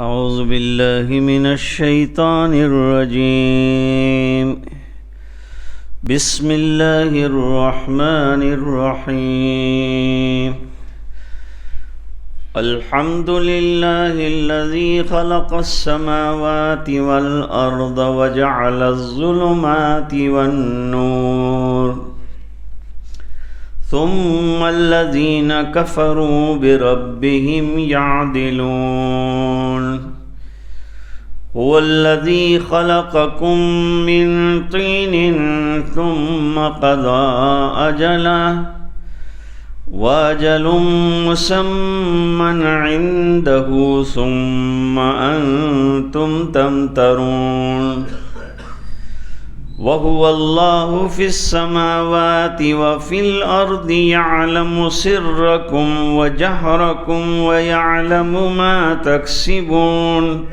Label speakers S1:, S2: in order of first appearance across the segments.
S1: أعوذ بالله من الشيطان الرجيم. بسم الله الرحمن الرحيم. الحمد لله الذي خلق السماوات والأرض وجعل الظلمات والنور ثم الذين كفروا بربهم يعدلون. هو الذي خلقكم من طين ثم قضى أجله وأجل مسمى عنده ثم أنتم تمترون. وهو الله في السماوات وفي الأرض يعلم سركم وجهركم ويعلم ما تكسبون.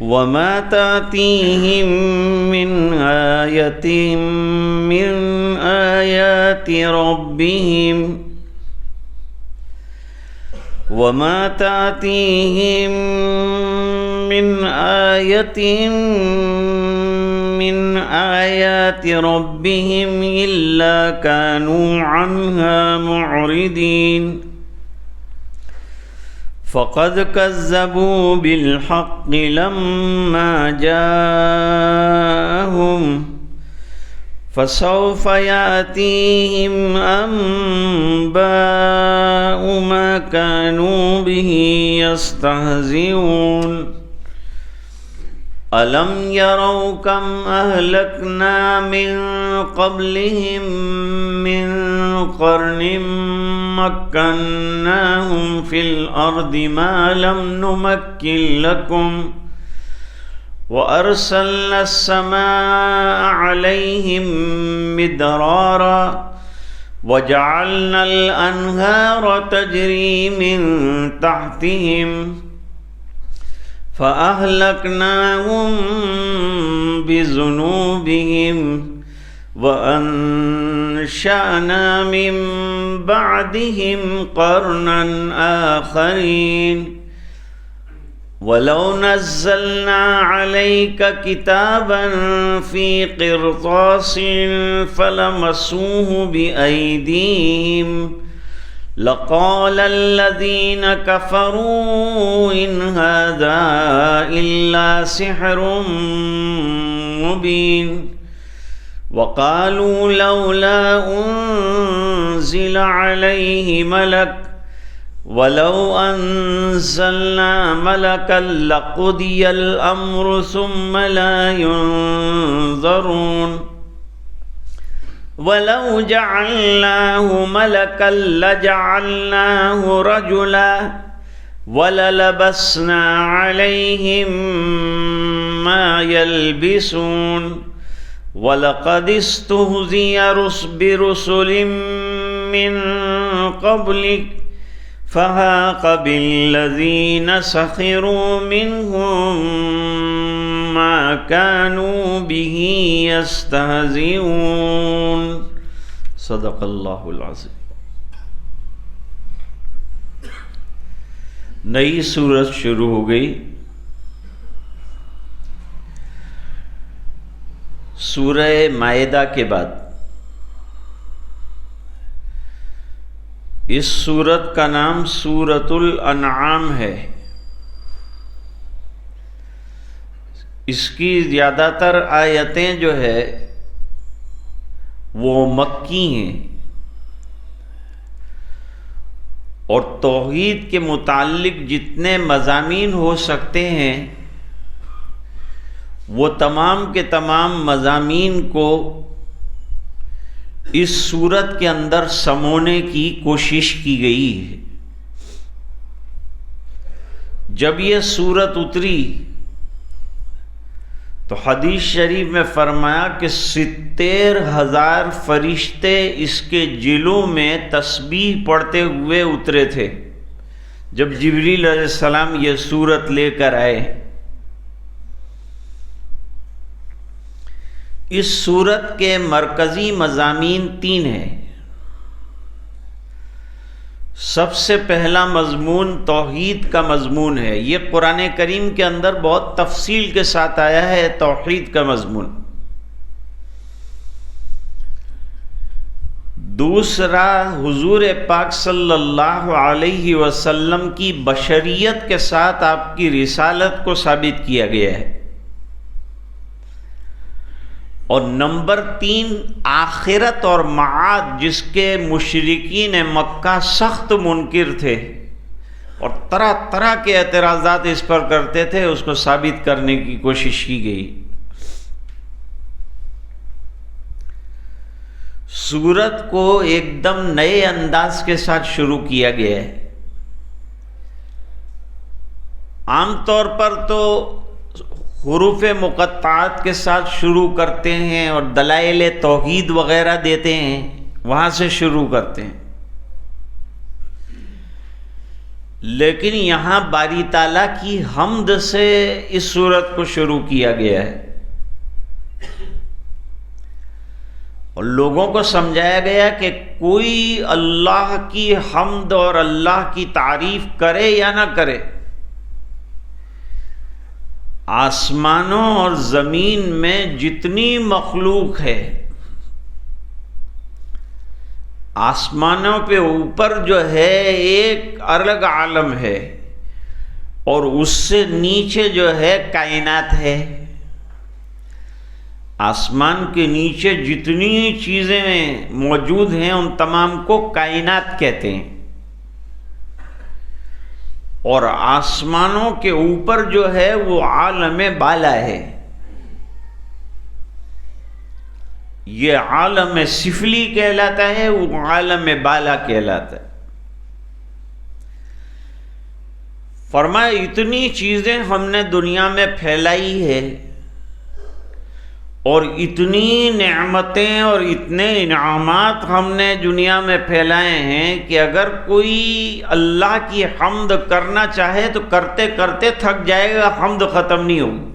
S1: وما تأتيهم من آية من آيات ربهم وما تأتيهم من آية من آيات ربهم إلا كانوا عنها معرضين. فقد كذبوا بالحق لما جاءهم فسوف يأتيهم أنباء ما كانوا به يستهزئون. ألم يروا كم أهلكنا من قبلهم من قرن مكناهم في الأرض ما لم نمكن لكم وأرسلنا السماء عليهم مدرارا وجعلنا الأنهار تجري من تحتهم فأهلكناهم بذنوبهم وأنشأنا من بعدهم قرنا آخرين. ولو نزلنا عليك كتابا في قرطاس فلمسوه بأيديهم لقال الذين كفروا إن هذا إلا سحر مبين. وقالوا لولا أنزل عليه ملك ولو أنزلنا ملكا لقضي الأمر ثم لا ينظرون. ولو جعلناه ملكا لجعلناه رجلا وللبسنا عليهم ما يلبسون. ولقد استهزئ برسل من قبلك فحاق بالذين سخروا منهم ما كانوا به يستهزئون. صدق اللہ العظیم. نئی سورت شروع ہو گئی. سورہ مائدہ کے بعد اس سورت کا نام سورۃ الانعام ہے. اس کی زیادہ تر آیتیں جو ہے وہ مکی ہیں اور توحید کے متعلق جتنے مضامین ہو سکتے ہیں وہ تمام کے تمام مضامین کو اس سورت کے اندر سمونے کی کوشش کی گئی ہے. جب یہ سورت اتری تو حدیث شریف میں فرمایا کہ 70,000 فرشتے اس کے جلوں میں تسبیح پڑھتے ہوئے اترے تھے جب جبریل علیہ السلام یہ سورت لے کر آئے. اس سورت کے مرکزی مضامین 3 ہیں. سب سے پہلا مضمون توحید کا مضمون ہے. یہ قرآن کریم کے اندر بہت تفصیل کے ساتھ آیا ہے توحید کا مضمون. دوسرا حضور پاک صلی اللہ علیہ وسلم کی بشریت کے ساتھ آپ کی رسالت کو ثابت کیا گیا ہے. اور نمبر 3 آخرت اور معاد جس کے مشرکین مکہ سخت منکر تھے اور طرح طرح کے اعتراضات اس پر کرتے تھے، اس کو ثابت کرنے کی کوشش کی گئی. سورت کو ایک دم نئے انداز کے ساتھ شروع کیا گیا ہے. عام طور پر تو حروف مقطعات کے ساتھ شروع کرتے ہیں اور دلائل توحید وغیرہ دیتے ہیں، وہاں سے شروع کرتے ہیں. لیکن یہاں باری تعالیٰ کی حمد سے اس سورت کو شروع کیا گیا ہے اور لوگوں کو سمجھایا گیا کہ کوئی اللہ کی حمد اور اللہ کی تعریف کرے یا نہ کرے، آسمانوں اور زمین میں جتنی مخلوق ہے، آسمانوں پہ اوپر جو ہے ایک الگ عالم ہے اور اس سے نیچے جو ہے کائنات ہے. آسمان کے نیچے جتنی چیزیں موجود ہیں ان تمام کو کائنات کہتے ہیں، اور آسمانوں کے اوپر جو ہے وہ عالم بالا ہے. یہ عالم سفلی کہلاتا ہے، وہ عالم بالا کہلاتا ہے. فرمایا اتنی چیزیں ہم نے دنیا میں پھیلائی ہے اور اتنی نعمتیں اور اتنے انعامات ہم نے دنیا میں پھیلائے ہیں کہ اگر کوئی اللہ کی حمد کرنا چاہے تو کرتے کرتے تھک جائے گا، حمد ختم نہیں ہوگی.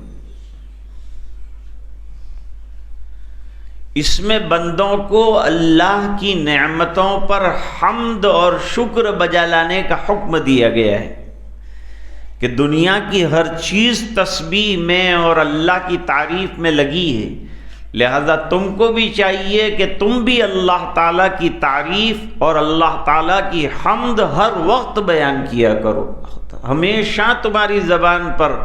S1: اس میں بندوں کو اللہ کی نعمتوں پر حمد اور شکر بجا لانے کا حکم دیا گیا ہے کہ دنیا کی ہر چیز تسبیح میں اور اللہ کی تعریف میں لگی ہے، لہذا تم کو بھی چاہیے کہ تم بھی اللہ تعالیٰ کی تعریف اور اللہ تعالیٰ کی حمد ہر وقت بیان کیا کرو. ہمیشہ تمہاری زبان پر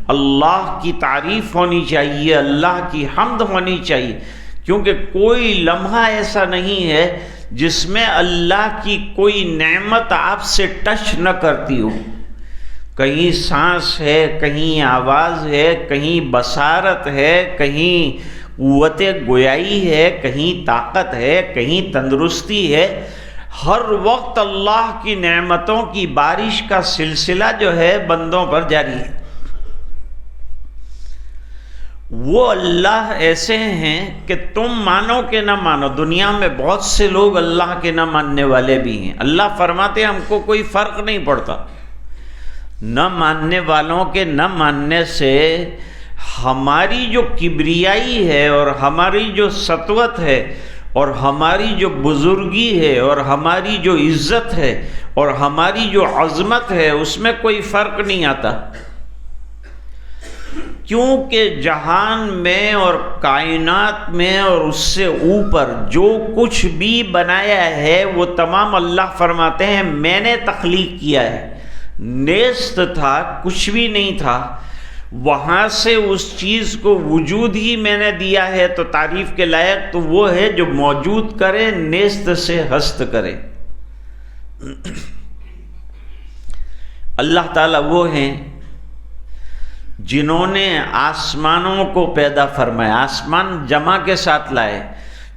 S1: اللہ کی تعریف ہونی چاہیے، اللہ کی حمد ہونی چاہیے، کیونکہ کوئی لمحہ ایسا نہیں ہے جس میں اللہ کی کوئی نعمت آپ سے ٹچ نہ کرتی ہو. کہیں سانس ہے، کہیں آواز ہے، کہیں بصارت ہے، کہیں قوت گویائی ہے، کہیں طاقت ہے، کہیں تندرستی ہے. ہر وقت اللہ کی نعمتوں کی بارش کا سلسلہ جو ہے بندوں پر جاری ہے. وہ اللہ ایسے ہیں کہ تم مانو کہ نہ مانو. دنیا میں بہت سے لوگ اللہ کے نہ ماننے والے بھی ہیں. اللہ فرماتے ہم کو کوئی فرق نہیں پڑتا. نہ ماننے والوں کے نہ ماننے سے ہماری جو کبریائی ہے اور ہماری جو سطوت ہے اور ہماری جو بزرگی ہے اور ہماری جو عزت ہے اور ہماری جو عظمت ہے اس میں کوئی فرق نہیں آتا، کیونکہ جہان میں اور کائنات میں اور اس سے اوپر جو کچھ بھی بنایا ہے وہ تمام اللہ فرماتے ہیں میں نے تخلیق کیا ہے. نیست تھا، کچھ بھی نہیں تھا، وہاں سے اس چیز کو وجود ہی میں نے دیا ہے، تو تعریف کے لائق تو وہ ہے جو موجود کرے، نیست سے ہست کرے. اللہ تعالیٰ وہ ہیں جنہوں نے آسمانوں کو پیدا فرمایا، آسمان جمع کے ساتھ لائے،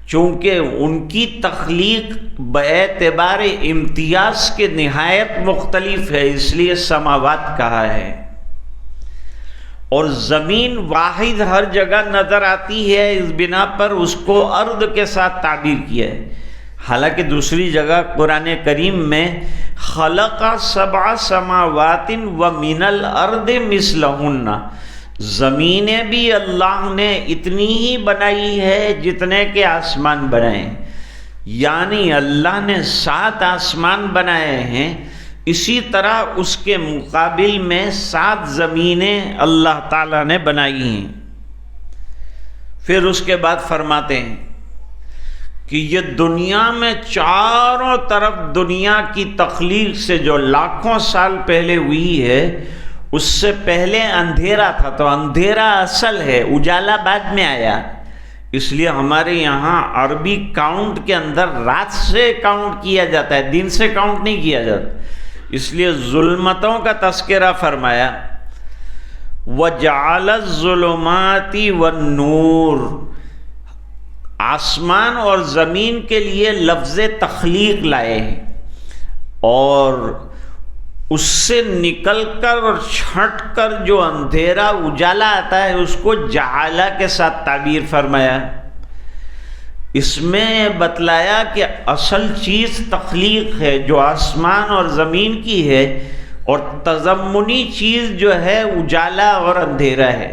S1: چونکہ ان کی تخلیق باعتبار امتیاز کے نہایت مختلف ہے، اس لیے سماوات کہا ہے. اور زمین واحد ہر جگہ نظر آتی ہے، اس بنا پر اس کو ارض کے ساتھ تعبیر کیا ہے. حالانکہ دوسری جگہ قرآن کریم میں خلق 7 سماوات ومن الارض مثلہن، زمینیں بھی اللہ نے اتنی ہی بنائی ہے جتنے کے آسمان بنائے. یعنی اللہ نے 7 آسمان بنائے ہیں، اسی طرح اس کے مقابل میں 7 زمینیں اللہ تعالیٰ نے بنائی ہیں۔ پھر اس کے بعد فرماتے ہیں کہ یہ دنیا میں چاروں طرف دنیا کی تخلیق سے جو لاکھوں سال پہلے ہوئی ہے، اس سے پہلے اندھیرا تھا، تو اندھیرا اصل ہے، اجالا بعد میں آیا۔ اس لیے ہمارے یہاں عربی کاؤنٹ کے اندر رات سے کاؤنٹ کیا جاتا ہے، دن سے کاؤنٹ نہیں کیا جاتا۔ اس لیے ظلمتوں کا تذکرہ فرمایا، وَجَعَلَ الظُّلُمَاتِ وَالنُّورِ، آسمان اور زمین کے لیے لفظ تخلیق لائے ہیں، اور اس سے نکل کر اور چھٹ کر جو اندھیرا اجالا آتا ہے اس کو جعلہ کے ساتھ تعبیر فرمایا۔ اس میں بتلایا کہ اصل چیز تخلیق ہے جو آسمان اور زمین کی ہے، اور تضمنی چیز جو ہے اجالا اور اندھیرا ہے۔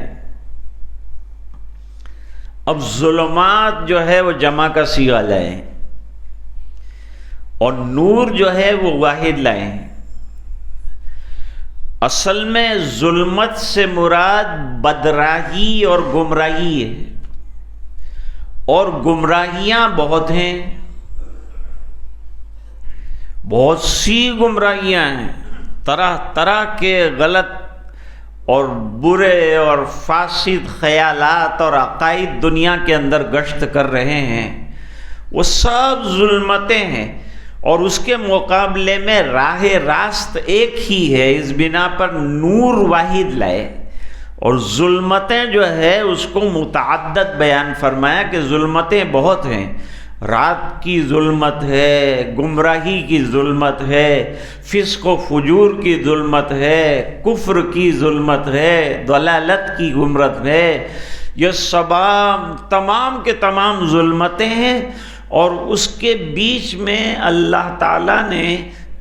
S1: اب ظلمات جو ہے وہ جمع کا صیغہ لائے، اور نور جو ہے وہ واحد لائے۔ اصل میں ظلمت سے مراد بدراہی اور گمراہی ہے، اور گمراہیاں بہت ہیں، بہت سی گمراہیاں ہیں، طرح طرح کے غلط اور برے اور فاسد خیالات اور عقائد دنیا کے اندر گشت کر رہے ہیں، وہ سب ظلمتیں ہیں، اور اس کے مقابلے میں راہ راست ایک ہی ہے، اس بنا پر نور واحد لائے۔ اور ظلمتیں جو ہے اس کو متعدد بیان فرمایا کہ ظلمتیں بہت ہیں، رات کی ظلمت ہے، گمراہی کی ظلمت ہے، فسق و فجور کی ظلمت ہے، کفر کی ظلمت ہے، ضلالت کی گمرت ہے، یہ تمام کے تمام ظلمتیں ہیں۔ اور اس کے بیچ میں اللہ تعالیٰ نے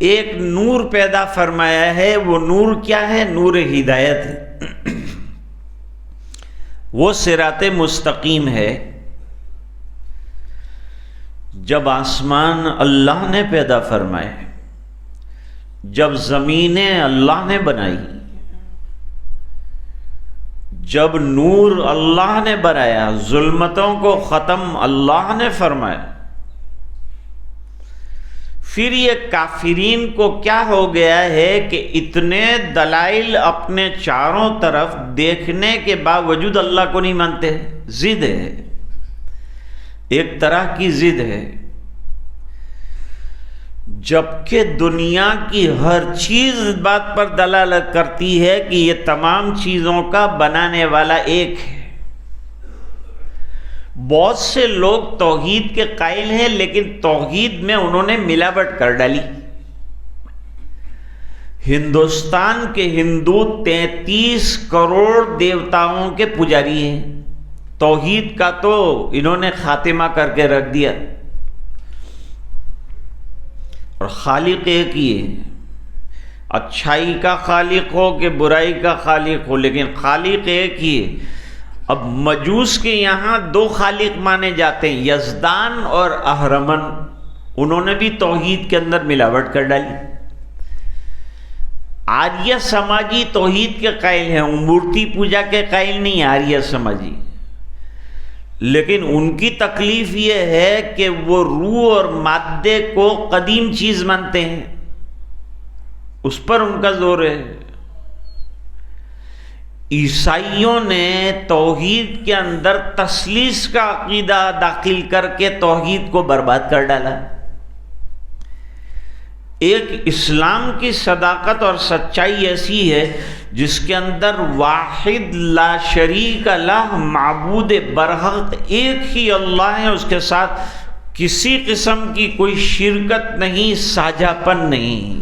S1: ایک نور پیدا فرمایا ہے، وہ نور کیا ہے؟ نور ہدایت ہے، وہ صراط مستقیم ہے۔ جب آسمان اللہ نے پیدا فرمائے، جب زمینیں اللہ نے بنائی، جب نور اللہ نے بنایا، ظلمتوں کو ختم اللہ نے فرمایا، پھر یہ کافرین کو کیا ہو گیا ہے کہ اتنے دلائل اپنے چاروں طرف دیکھنے کے باوجود اللہ کو نہیں مانتے۔ ضد ہے، ایک طرح کی ضد ہے، جبکہ دنیا کی ہر چیز اس بات پر دلالت کرتی ہے کہ یہ تمام چیزوں کا بنانے والا ایک ہے۔ بہت سے لوگ توحید کے قائل ہیں، لیکن توحید میں انہوں نے ملاوٹ کر ڈالی۔ ہندوستان کے ہندو 33 کروڑ دیوتاؤں کے پجاری ہیں، توحید کا تو انہوں نے خاتمہ کر کے رکھ دیا، اور خالق ایک ہی ہے، اچھائی کا خالق ہو کہ برائی کا خالق ہو، لیکن خالق ایک ہی ہے۔ اب مجوس کے یہاں 2 خالق مانے جاتے ہیں، یزدان اور اہرمن، انہوں نے بھی توحید کے اندر ملاوٹ کر ڈالی۔ آریہ سماجی توحید کے قائل ہیں، مورتی پوجا کے قائل نہیں آریہ سماجی، لیکن ان کی تکلیف یہ ہے کہ وہ روح اور مادے کو قدیم چیز مانتے ہیں، اس پر ان کا زور ہے۔ عیسائیوں نے توحید کے اندر تثلیث کا عقیدہ داخل کر کے توحید کو برباد کر ڈالا۔ ایک اسلام کی صداقت اور سچائی ایسی ہے جس کے اندر واحد لا شریک لہ، معبود برحق ایک ہی اللہ ہے، اس کے ساتھ کسی قسم کی کوئی شرکت نہیں، ساجھا پن نہیں،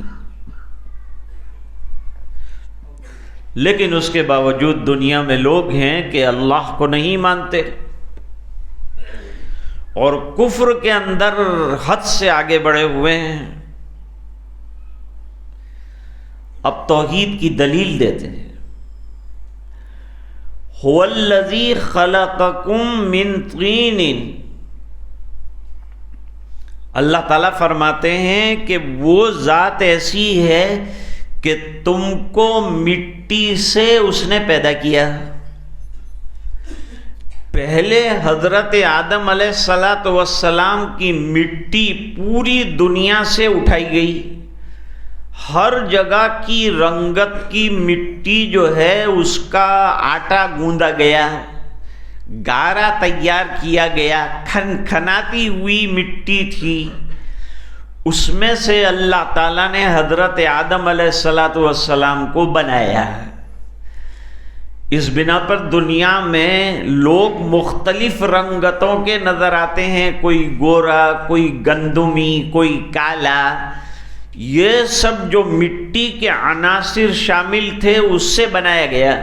S1: لیکن اس کے باوجود دنیا میں لوگ ہیں کہ اللہ کو نہیں مانتے اور کفر کے اندر حد سے آگے بڑھے ہوئے ہیں۔ اب توحید کی دلیل دیتے ہیں، هو الذی خلقکم من طین، اللہ تعالیٰ فرماتے ہیں کہ وہ ذات ایسی ہے کہ تم کو مٹی سے اس نے پیدا کیا. پہلے حضرت آدم علیہ السلام کی مٹی پوری دنیا سے اٹھائی گئی. ہر جگہ کی رنگت کی مٹی جو ہے اس کا آٹا گوندا گیا، گارا تیار کیا گیا، کھنکھناتی ہوئی مٹی تھی. اس میں سے اللہ تعالیٰ نے حضرت آدم علیہ السلام کو بنایا. اس بنا پر دنیا میں لوگ مختلف رنگتوں کے نظر آتے ہیں، کوئی گورا، کوئی گندمی، کوئی کالا. یہ سب جو مٹی کے عناصر شامل تھے اس سے بنایا گیا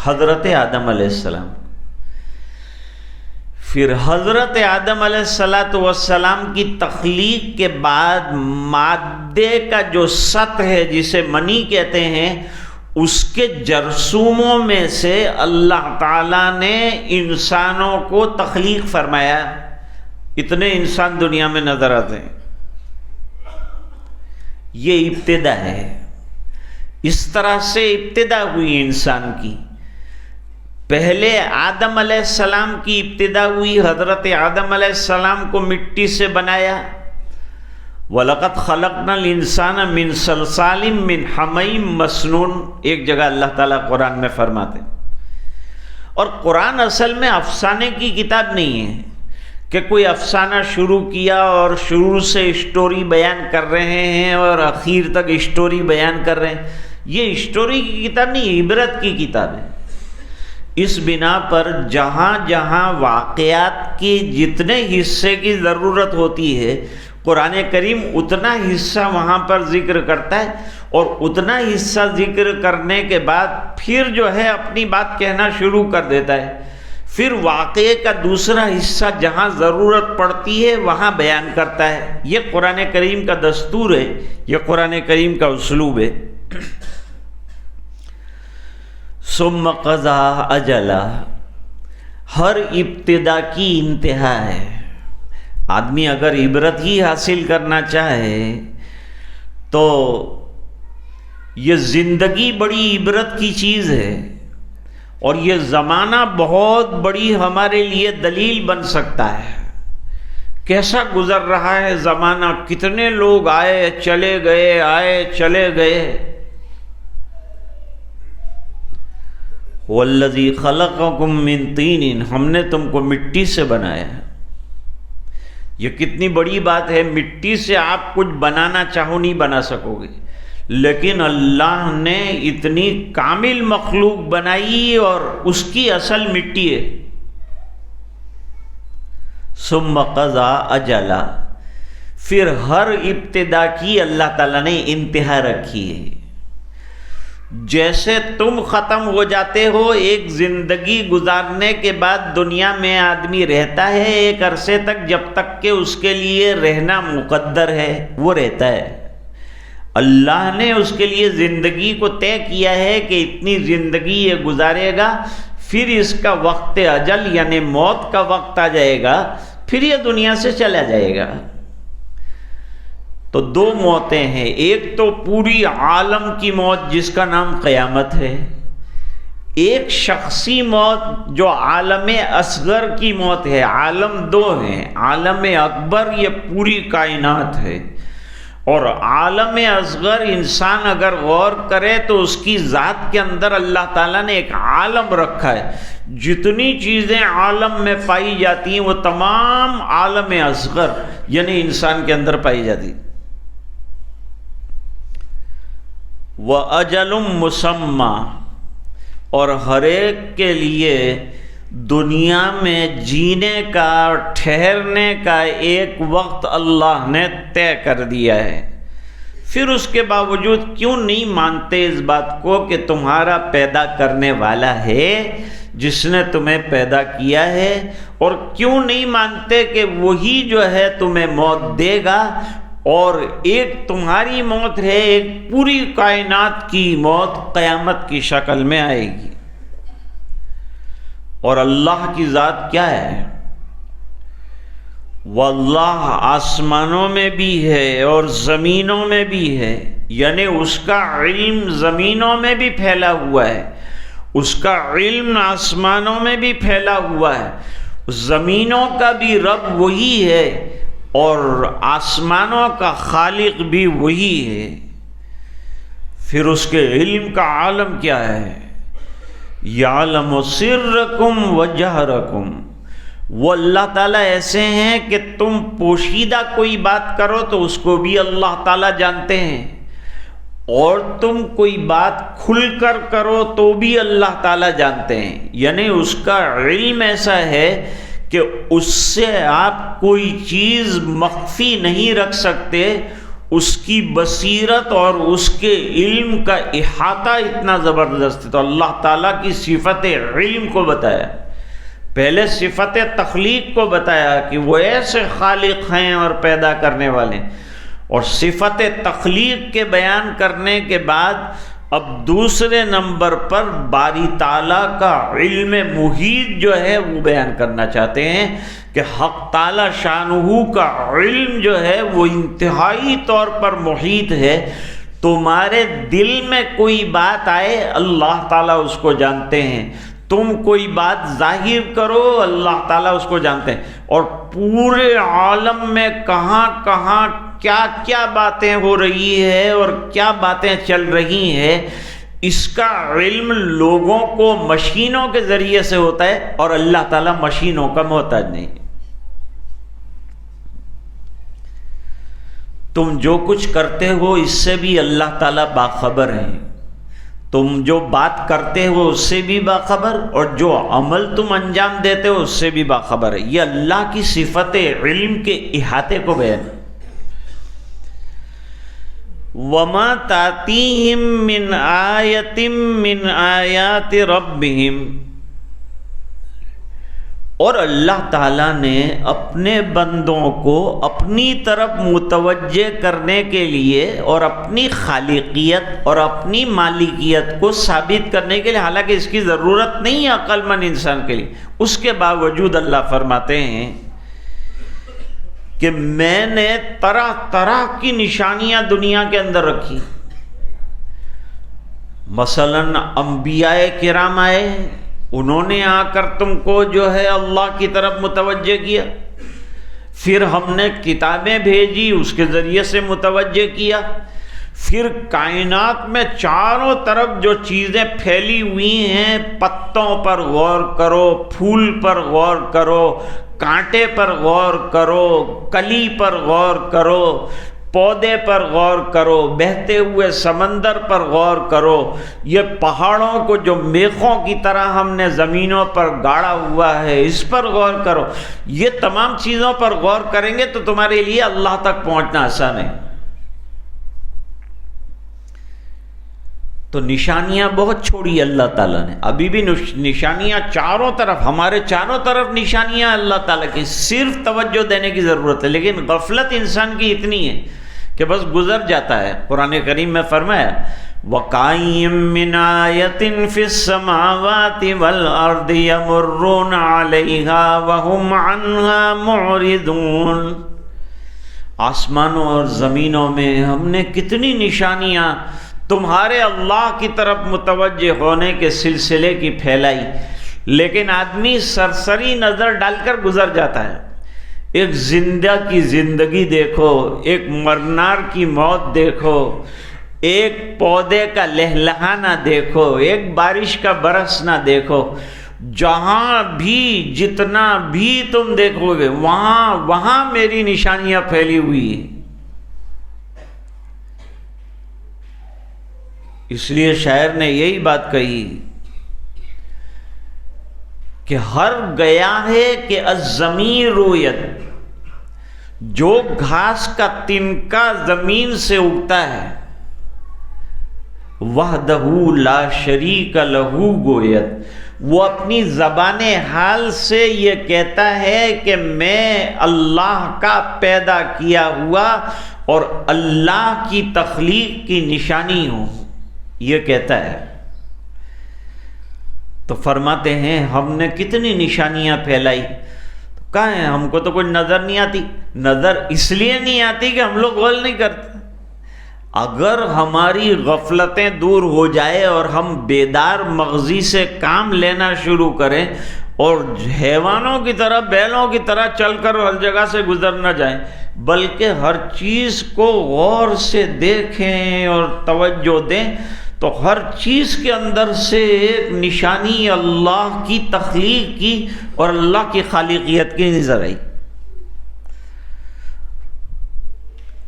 S1: حضرت آدم علیہ السلام. پھر حضرت آدم علیہ السلام کی تخلیق کے بعد مادے کا جو سطح ہے جسے منی کہتے ہیں، اس کے جرثوموں میں سے اللہ تعالیٰ نے انسانوں کو تخلیق فرمایا. اتنے انسان دنیا میں نظر آتے ہیں. یہ ابتدا ہے. اس طرح سے ابتدا ہوئی انسان کی. پہلے آدم علیہ السلام کی ابتدا ہوئی. حضرت آدم علیہ السلام کو مٹی سے بنایا. وَلَقَدْ خَلَقْنَا الْإِنسَانَ مِنْ صَلْصَالٍ مِّنْ حَمَإٍ مَّسْنُونٍ ایک جگہ اللہ تعالیٰ قرآن میں فرماتے ہیں. اور قرآن اصل میں افسانے کی کتاب نہیں ہے کہ کوئی افسانہ شروع کیا اور شروع سے اسٹوری بیان کر رہے ہیں اور اخیر تک اسٹوری بیان کر رہے ہیں. یہ اسٹوری کی کتاب نہیں، عبرت کی کتاب ہے. اس بنا پر جہاں جہاں واقعات کے جتنے حصے کی ضرورت ہوتی ہے قرآن کریم اتنا حصہ وہاں پر ذکر کرتا ہے، اور اتنا حصہ ذکر کرنے کے بعد پھر جو ہے اپنی بات کہنا شروع کر دیتا ہے. پھر واقعے کا دوسرا حصہ جہاں ضرورت پڑتی ہے وہاں بیان کرتا ہے. یہ قرآن کریم کا دستور ہے، یہ قرآن کریم کا اسلوب ہے. ثم قضا اجلا، ہر ابتدا کی انتہا ہے. آدمی اگر عبرت ہی حاصل کرنا چاہے تو یہ زندگی بڑی عبرت کی چیز ہے، اور یہ زمانہ بہت بڑی ہمارے لیے دلیل بن سکتا ہے. کیسا گزر رہا ہے زمانہ، کتنے لوگ آئے چلے گئے، آئے چلے گئے. وَالَّذِي خَلَقَكُم مِّن طِينٍ، ہم نے تم کو مٹی سے بنایا. یہ کتنی بڑی بات ہے. مٹی سے آپ کچھ بنانا چاہو نہیں بنا سکو گے، لیکن اللہ نے اتنی کامل مخلوق بنائی اور اس کی اصل مٹی ہے. ثم قضا اجلا، پھر ہر ابتدا کی اللہ تعالیٰ نے انتہا رکھی ہے. جیسے تم ختم ہو جاتے ہو، ایک زندگی گزارنے کے بعد دنیا میں آدمی رہتا ہے ایک عرصے تک، جب تک کہ اس کے لیے رہنا مقدر ہے وہ رہتا ہے. اللہ نے اس کے لیے زندگی کو طے کیا ہے کہ اتنی زندگی یہ گزارے گا، پھر اس کا وقت اجل یعنی موت کا وقت آ جائے گا، پھر یہ دنیا سے چلا جائے گا. تو دو موتیں ہیں، ایک تو پوری عالم کی موت جس کا نام قیامت ہے، ایک شخصی موت جو عالم اصغر کی موت ہے. عالم دو ہیں، عالم اکبر یہ پوری کائنات ہے، اور عالم اصغر انسان اگر غور کرے تو اس کی ذات کے اندر اللہ تعالیٰ نے ایک عالم رکھا ہے. جتنی چیزیں عالم میں پائی جاتی ہیں وہ تمام عالم اصغر یعنی انسان کے اندر پائی جاتی. وَأَجَلٌ مُّسَمًّى، اور ہر ایک کے لیے دنیا میں جینے کا اور ٹھہرنے کا ایک وقت اللہ نے طے کر دیا ہے. پھر اس کے باوجود کیوں نہیں مانتے اس بات کو کہ تمہارا پیدا کرنے والا ہے جس نے تمہیں پیدا کیا ہے، اور کیوں نہیں مانتے کہ وہی جو ہے تمہیں موت دے گا، اور ایک تمہاری موت ہے، ایک پوری کائنات کی موت قیامت کی شکل میں آئے گی. اور اللہ کی ذات کیا ہے؟ واللہ آسمانوں میں بھی ہے اور زمینوں میں بھی ہے، یعنی اس کا علم زمینوں میں بھی پھیلا ہوا ہے، اس کا علم آسمانوں میں بھی پھیلا ہوا ہے، زمینوں کا بھی رب وہی ہے اور آسمانوں کا خالق بھی وہی ہے۔ پھر اس کے علم کا عالم کیا ہے؟ یعلم سرکم و جہرکم، وہ اللہ تعالیٰ ایسے ہیں کہ تم پوشیدہ کوئی بات کرو تو اس کو بھی اللہ تعالیٰ جانتے ہیں، اور تم کوئی بات کھل کر کرو تو بھی اللہ تعالیٰ جانتے ہیں۔ یعنی اس کا علم ایسا ہے کہ اس سے آپ کوئی چیز مخفی نہیں رکھ سکتے، اس کی بصیرت اور اس کے علم کا احاطہ اتنا زبردست ہے۔ تو اللہ تعالیٰ کی صفت علم کو بتایا، پہلے صفت تخلیق کو بتایا کہ وہ ایسے خالق ہیں اور پیدا کرنے والے ہیں، اور صفت تخلیق کے بیان کرنے کے بعد اب دوسرے نمبر پر باری تعالیٰ کا علم محیط جو ہے وہ بیان کرنا چاہتے ہیں کہ حق تعالیٰ شانہ کا علم جو ہے وہ انتہائی طور پر محیط ہے۔ تمہارے دل میں کوئی بات آئے اللہ تعالیٰ اس کو جانتے ہیں، تم کوئی بات ظاہر کرو اللہ تعالیٰ اس کو جانتے ہیں، اور پورے عالم میں کہاں کہاں کیا کیا باتیں ہو رہی ہے اور کیا باتیں چل رہی ہیں، اس کا علم لوگوں کو مشینوں کے ذریعے سے ہوتا ہے، اور اللہ تعالیٰ مشینوں کا محتاج نہیں۔ تم جو کچھ کرتے ہو اس سے بھی اللہ تعالیٰ باخبر ہیں، تم جو بات کرتے ہو اس سے بھی باخبر، اور جو عمل تم انجام دیتے ہو اس سے بھی باخبر ہے۔ یہ اللہ کی صفت علم کے احاطے کو بیان ہے۔ وَمَا تَأْتِيهِم مِّنْ آیَةٍ مِّنْ آیَاتِ رَبِّهِمْ، اور اللہ تعالیٰ نے اپنے بندوں کو اپنی طرف متوجہ کرنے کے لیے اور اپنی خالقیت اور اپنی مالکیت کو ثابت کرنے کے لیے، حالانکہ اس کی ضرورت نہیں ہے عقل مند انسان کے لیے، اس کے باوجود اللہ فرماتے ہیں کہ میں نے طرح طرح کی نشانیاں دنیا کے اندر رکھی۔ مثلاً انبیاء کرام آئے، انہوں نے آ کر تم کو جو ہے اللہ کی طرف متوجہ کیا، پھر ہم نے کتابیں بھیجی اس کے ذریعے سے متوجہ کیا، پھر کائنات میں چاروں طرف جو چیزیں پھیلی ہوئی ہیں، پتوں پر غور کرو، پھول پر غور کرو، کانٹے پر غور کرو، کلی پر غور کرو، پودے پر غور کرو، بہتے ہوئے سمندر پر غور کرو، یہ پہاڑوں کو جو میخوں کی طرح ہم نے زمینوں پر گاڑا ہوا ہے اس پر غور کرو۔ یہ تمام چیزوں پر غور کریں گے تو تمہارے لیے اللہ تک پہنچنا آسان ہے۔ تو نشانیاں بہت چھوڑی اللہ تعالیٰ نے، ابھی بھی نشانیاں چاروں طرف، ہمارے چاروں طرف نشانیاں اللہ تعالیٰ کی، صرف توجہ دینے کی ضرورت ہے۔ لیکن غفلت انسان کی اتنی ہے کہ بس گزر جاتا ہے۔ قرآن کریم میں فرمایا وَقَائِم مِّنْ آیَةٍ فِي السَّمَاوَاتِ وَالْأَرْضِ يَمُرُّونَ عَلَيْهَا وَهُمْ عَنْهَا مُعْرِضُونَ، آسمانوں اور زمینوں میں ہم نے کتنی نشانیاں تمہارے اللہ کی طرف متوجہ ہونے کے سلسلے کی پھیلائی، لیکن آدمی سرسری نظر ڈال کر گزر جاتا ہے۔ ایک زندہ کی زندگی دیکھو، ایک مرنار کی موت دیکھو، ایک پودے کا لہلہانا دیکھو، ایک بارش کا برسنا دیکھو، جہاں بھی جتنا بھی تم دیکھو گے وہاں میری نشانیاں پھیلی ہوئی ہیں۔ اس لیے شاعر نے یہی بات کہی کہ ہر گیا ہے کہ الزمین رویت، جو گھاس کا تنکا زمین سے اگتا ہے، وحدہ لا شریک لہ گویت، وہ اپنی زبان حال سے یہ کہتا ہے کہ میں اللہ کا پیدا کیا ہوا اور اللہ کی تخلیق کی نشانی ہوں، یہ کہتا ہے۔ تو فرماتے ہیں ہم نے کتنی نشانیاں پھیلائی۔ کہاں ہے؟ ہم کو تو کوئی نظر نہیں آتی۔ نظر اس لیے نہیں آتی کہ ہم لوگ غور نہیں کرتے۔ اگر ہماری غفلتیں دور ہو جائے اور ہم بیدار مغزی سے کام لینا شروع کریں اور حیوانوں کی طرح، بیلوں کی طرح چل کر ہر جگہ سے گزر نہ جائیں، بلکہ ہر چیز کو غور سے دیکھیں اور توجہ دیں، تو ہر چیز کے اندر سے ایک نشانی اللہ کی تخلیق کی اور اللہ کی خالقیت کی نظر آئی۔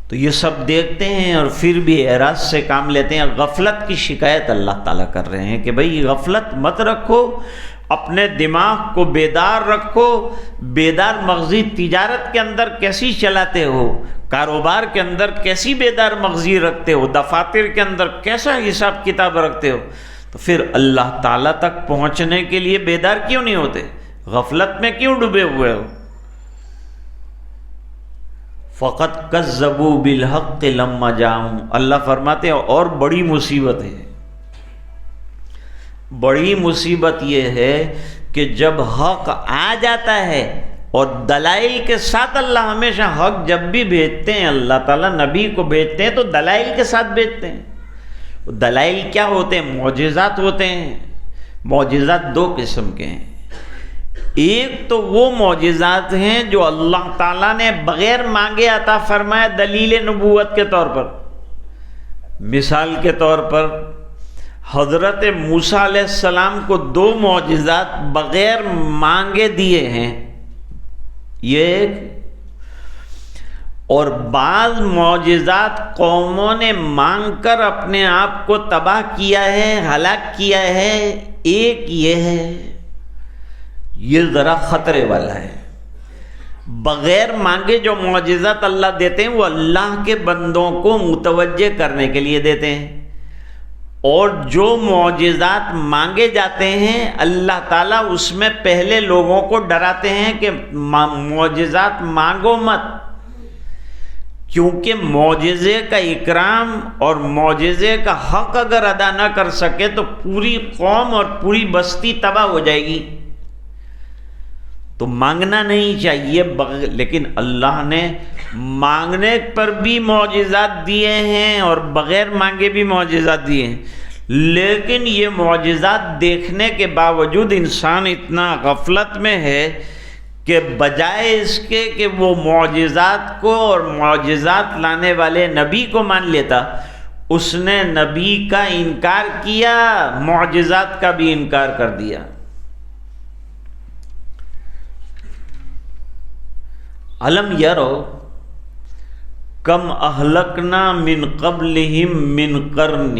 S1: تو یہ سب دیکھتے ہیں اور پھر بھی اعراض سے کام لیتے ہیں۔ غفلت کی شکایت اللہ تعالیٰ کر رہے ہیں کہ بھئی غفلت مت رکھو، اپنے دماغ کو بیدار رکھو۔ بیدار مغزی تجارت کے اندر کیسی چلاتے ہو، کاروبار کے اندر کیسی بیدار مغزی رکھتے ہو، دفاتر کے اندر کیسا حساب کتاب رکھتے ہو، تو پھر اللہ تعالیٰ تک پہنچنے کے لیے بیدار کیوں نہیں ہوتے؟ غفلت میں کیوں ڈوبے ہوئے ہو؟ فقط کذبوا بالحق لما جاءہم، اللہ فرماتے ہیں اور بڑی مصیبت ہے، بڑی مصیبت یہ ہے کہ جب حق آ جاتا ہے، اور دلائل کے ساتھ اللہ ہمیشہ حق جب بھی بھیجتے ہیں، اللہ تعالیٰ نبی کو بھیجتے ہیں تو دلائل کے ساتھ بھیجتے ہیں۔ دلائل کیا ہوتے ہیں؟ معجزات ہوتے ہیں۔ معجزات دو قسم کے ہیں، ایک تو وہ معجزات ہیں جو اللہ تعالیٰ نے بغیر مانگے عطا فرمایا دلیل نبوت کے طور پر۔ مثال کے طور پر حضرت موسیٰ علیہ السلام کو 2 معجزات بغیر مانگے دیے ہیں، یہ ایک، اور بعض معجزات قوموں نے مانگ کر اپنے آپ کو تباہ کیا ہے، ہلاک کیا ہے، ایک یہ ہے۔ یہ ذرا خطرے والا ہے۔ بغیر مانگے جو معجزات اللہ دیتے ہیں وہ اللہ کے بندوں کو متوجہ کرنے کے لیے دیتے ہیں، اور جو معجزات مانگے جاتے ہیں اللہ تعالیٰ اس میں پہلے لوگوں کو ڈراتے ہیں کہ معجزات مانگو مت، کیونکہ معجزے کا اکرام اور معجزے کا حق اگر ادا نہ کر سکے تو پوری قوم اور پوری بستی تباہ ہو جائے گی۔ تو مانگنا نہیں چاہیے، لیکن اللہ نے مانگنے پر بھی معجزات دیے ہیں اور بغیر مانگے بھی معجزات دیے ہیں، لیکن یہ معجزات دیکھنے کے باوجود انسان اتنا غفلت میں ہے کہ بجائے اس کے کہ وہ معجزات کو اور معجزات لانے والے نبی کو مان لیتا، اس نے نبی کا انکار کیا، معجزات کا بھی انکار کر دیا۔ الم یرو کم اہلکنا من قبلہم من قرن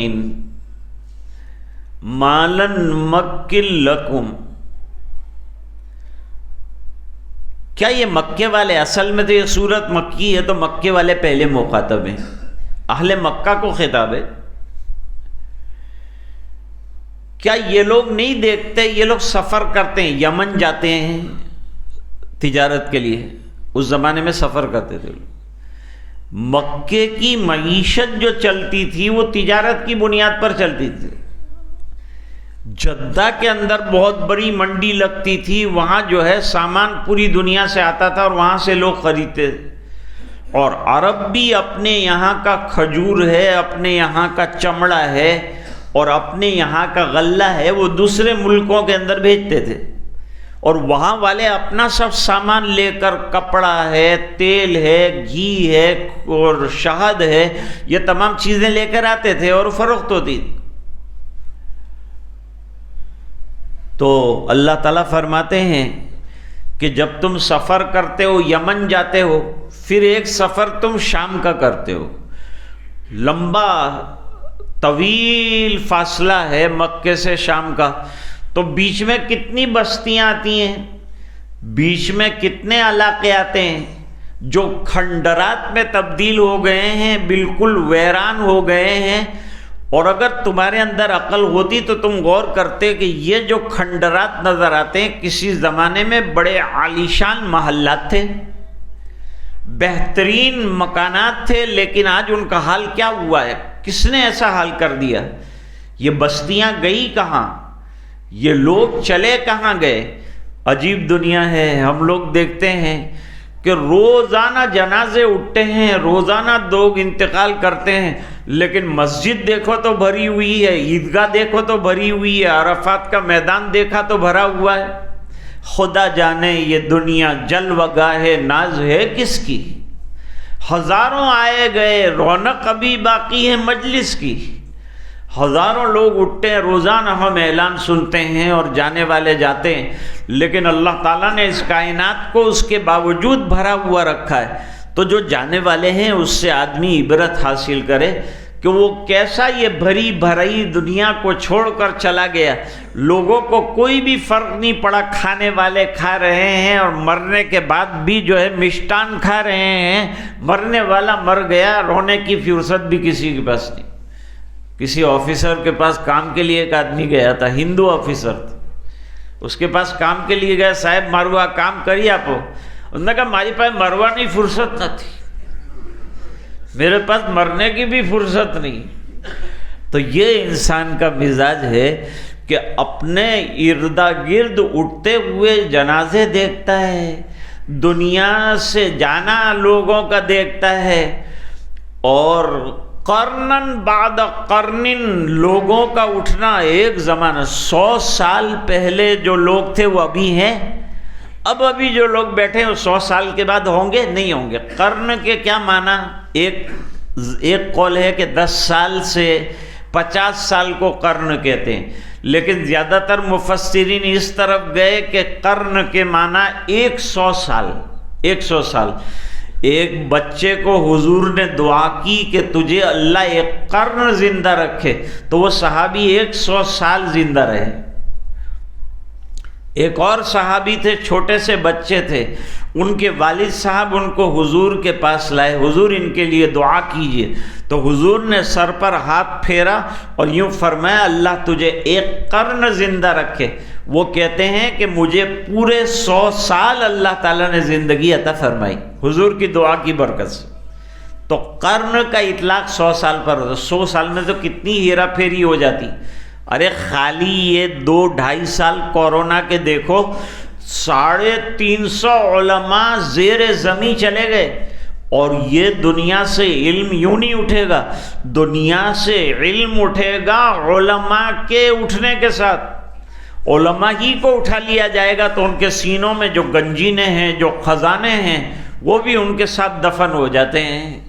S1: ما لن نمکن لکم، کیا یہ مکے والے، اصل میں تو یہ سورت مکی ہے تو مکے والے پہلے مخاطب ہیں، اہل مکہ کو خطاب ہے، کیا یہ لوگ نہیں دیکھتے؟ یہ لوگ سفر کرتے ہیں، یمن جاتے ہیں تجارت کے لیے، اس زمانے میں سفر کرتے تھے۔ مکے کی معیشت جو چلتی تھی وہ تجارت کی بنیاد پر چلتی تھی۔ جدہ کے اندر بہت بڑی منڈی لگتی تھی، وہاں جو ہے سامان پوری دنیا سے آتا تھا اور وہاں سے لوگ خریدتے تھے، اور عرب بھی اپنے یہاں کا کھجور ہے، اپنے یہاں کا چمڑا ہے اور اپنے یہاں کا غلہ ہے، وہ دوسرے ملکوں کے اندر بھیجتے تھے، اور وہاں والے اپنا سب سامان لے کر، کپڑا ہے، تیل ہے، گھی ہے اور شہد ہے، یہ تمام چیزیں لے کر آتے تھے اور فروخت ہوتی تھی۔ تو اللہ تعالیٰ فرماتے ہیں کہ جب تم سفر کرتے ہو، یمن جاتے ہو، پھر ایک سفر تم شام کا کرتے ہو، لمبا طویل فاصلہ ہے مکے سے شام کا، تو بیچ میں کتنی بستیاں آتی ہیں، بیچ میں کتنے علاقے آتے ہیں جو کھنڈرات میں تبدیل ہو گئے ہیں، بالکل ویران ہو گئے ہیں، اور اگر تمہارے اندر عقل ہوتی تو تم غور کرتے کہ یہ جو کھنڈرات نظر آتے ہیں کسی زمانے میں بڑے عالیشان محلات تھے، بہترین مکانات تھے، لیکن آج ان کا حال کیا ہوا ہے؟ کس نے ایسا حال کر دیا؟ یہ بستیاں گئی کہاں؟ یہ لوگ چلے کہاں گئے؟ عجیب دنیا ہے. ہم لوگ دیکھتے ہیں کہ روزانہ جنازے اٹھتے ہیں، روزانہ لوگ انتقال کرتے ہیں، لیکن مسجد دیکھو تو بھری ہوئی ہے، عیدگاہ دیکھو تو بھری ہوئی ہے، عرفات کا میدان دیکھا تو بھرا ہوا ہے. خدا جانے یہ دنیا جلوہ گاہ ناز ہے کس کی؟ ہزاروں آئے گئے، رونق ابھی باقی ہے مجلس کی. ہزاروں لوگ اٹھتے ہیں، روزانہ ہم اعلان سنتے ہیں اور جانے والے جاتے ہیں، لیکن اللہ تعالیٰ نے اس کائنات کو اس کے باوجود بھرا ہوا رکھا ہے. تو جو جانے والے ہیں اس سے آدمی عبرت حاصل کرے کہ وہ کیسا یہ بھری بھری دنیا کو چھوڑ کر چلا گیا. لوگوں کو کوئی بھی فرق نہیں پڑا، کھانے والے کھا رہے ہیں اور مرنے کے بعد بھی جو ہے مشٹان کھا رہے ہیں. مرنے والا مر گیا، رونے کی فرصت بھی کسی کے پاس نہیں. کسی آفیسر کے پاس کام کے لیے ایک آدمی گیا تھا، ہندو آفیسر تھا. اس کے پاس کام کے لیے گیا، صاحب مروا کام کریے آپ. انہوں نے کہا ہماری پاس مروا نہیں، فرصت نہ تھی، میرے پاس مرنے کی بھی فرصت نہیں. تو یہ انسان کا مزاج ہے کہ اپنے ارد گرد اٹھتے ہوئے جنازے دیکھتا ہے، دنیا سے جانا لوگوں کا دیکھتا ہے، اور قرنن بعد قرنن لوگوں کا اٹھنا. ایک زمانہ 100 سال پہلے جو لوگ تھے وہ ابھی ہیں، ابھی جو لوگ بیٹھے ہیں وہ 100 سال کے بعد ہوں گے نہیں ہوں گے. قرن کے کیا معنی؟ ایک قول ہے کہ 10 سال سے 50 سال کو قرن کہتے ہیں، لیکن زیادہ تر مفسرین اس طرف گئے کہ قرن کے معنی 100 سال. 100 سال. ایک بچے کو حضور نے دعا کی کہ تجھے اللہ ایک قرن زندہ رکھے، تو وہ صحابی 100 سال زندہ رہے. ایک اور صحابی تھے، چھوٹے سے بچے تھے، ان کے والد صاحب ان کو حضور کے پاس لائے، حضور ان کے لیے دعا کیجئے. تو حضور نے سر پر ہاتھ پھیرا اور یوں فرمایا اللہ تجھے ایک قرن زندہ رکھے. وہ کہتے ہیں کہ مجھے پورے 100 سال اللہ تعالیٰ نے زندگی عطا فرمائی حضور کی دعا کی برکت سے. تو قرن کا اطلاق 100 سال پر ہوتا. 100 سال میں تو کتنی ہیرا پھیری ہو جاتی. ارے خالی یہ 2-2.5 سال کورونا کے دیکھو، 350 علماء زیر زمین چلے گئے. اور یہ دنیا سے علم یوں نہیں اٹھے گا، دنیا سے علم اٹھے گا علماء کے اٹھنے کے ساتھ. علماء ہی کو اٹھا لیا جائے گا تو ان کے سینوں میں جو گنجینے ہیں، جو خزانے ہیں، وہ بھی ان کے ساتھ دفن ہو جاتے ہیں.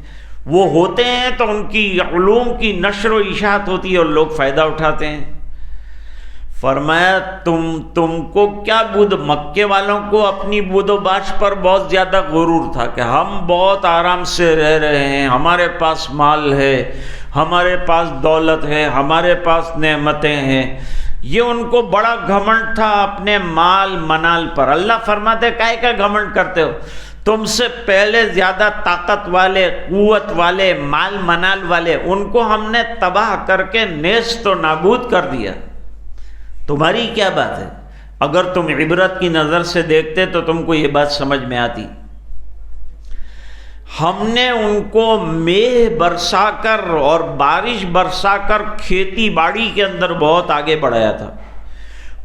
S1: وہ ہوتے ہیں تو ان کی علوم کی نشر و اشاعت ہوتی ہے اور لوگ فائدہ اٹھاتے ہیں. فرمایا تم کو کیا مکے والوں کو اپنی بود و باش پر بہت زیادہ غرور تھا کہ ہم بہت آرام سے رہ رہے ہیں، ہمارے پاس مال ہے، ہمارے پاس دولت ہے، ہمارے پاس نعمتیں ہیں. یہ ان کو بڑا گھمنڈ تھا اپنے مال منال پر. اللہ فرماتے کائے کا گھمنڈ کرتے ہو؟ تم سے پہلے زیادہ طاقت والے، قوت والے، مال منال والے، ان کو ہم نے تباہ کر کے نیست و نابود کر دیا. تمہاری کیا بات ہے؟ اگر تم عبرت کی نظر سے دیکھتے تو تم کو یہ بات سمجھ میں آتی. ہم نے ان کو میہ برسا کر اور بارش برسا کر کھیتی باڑی کے اندر بہت آگے بڑھایا تھا،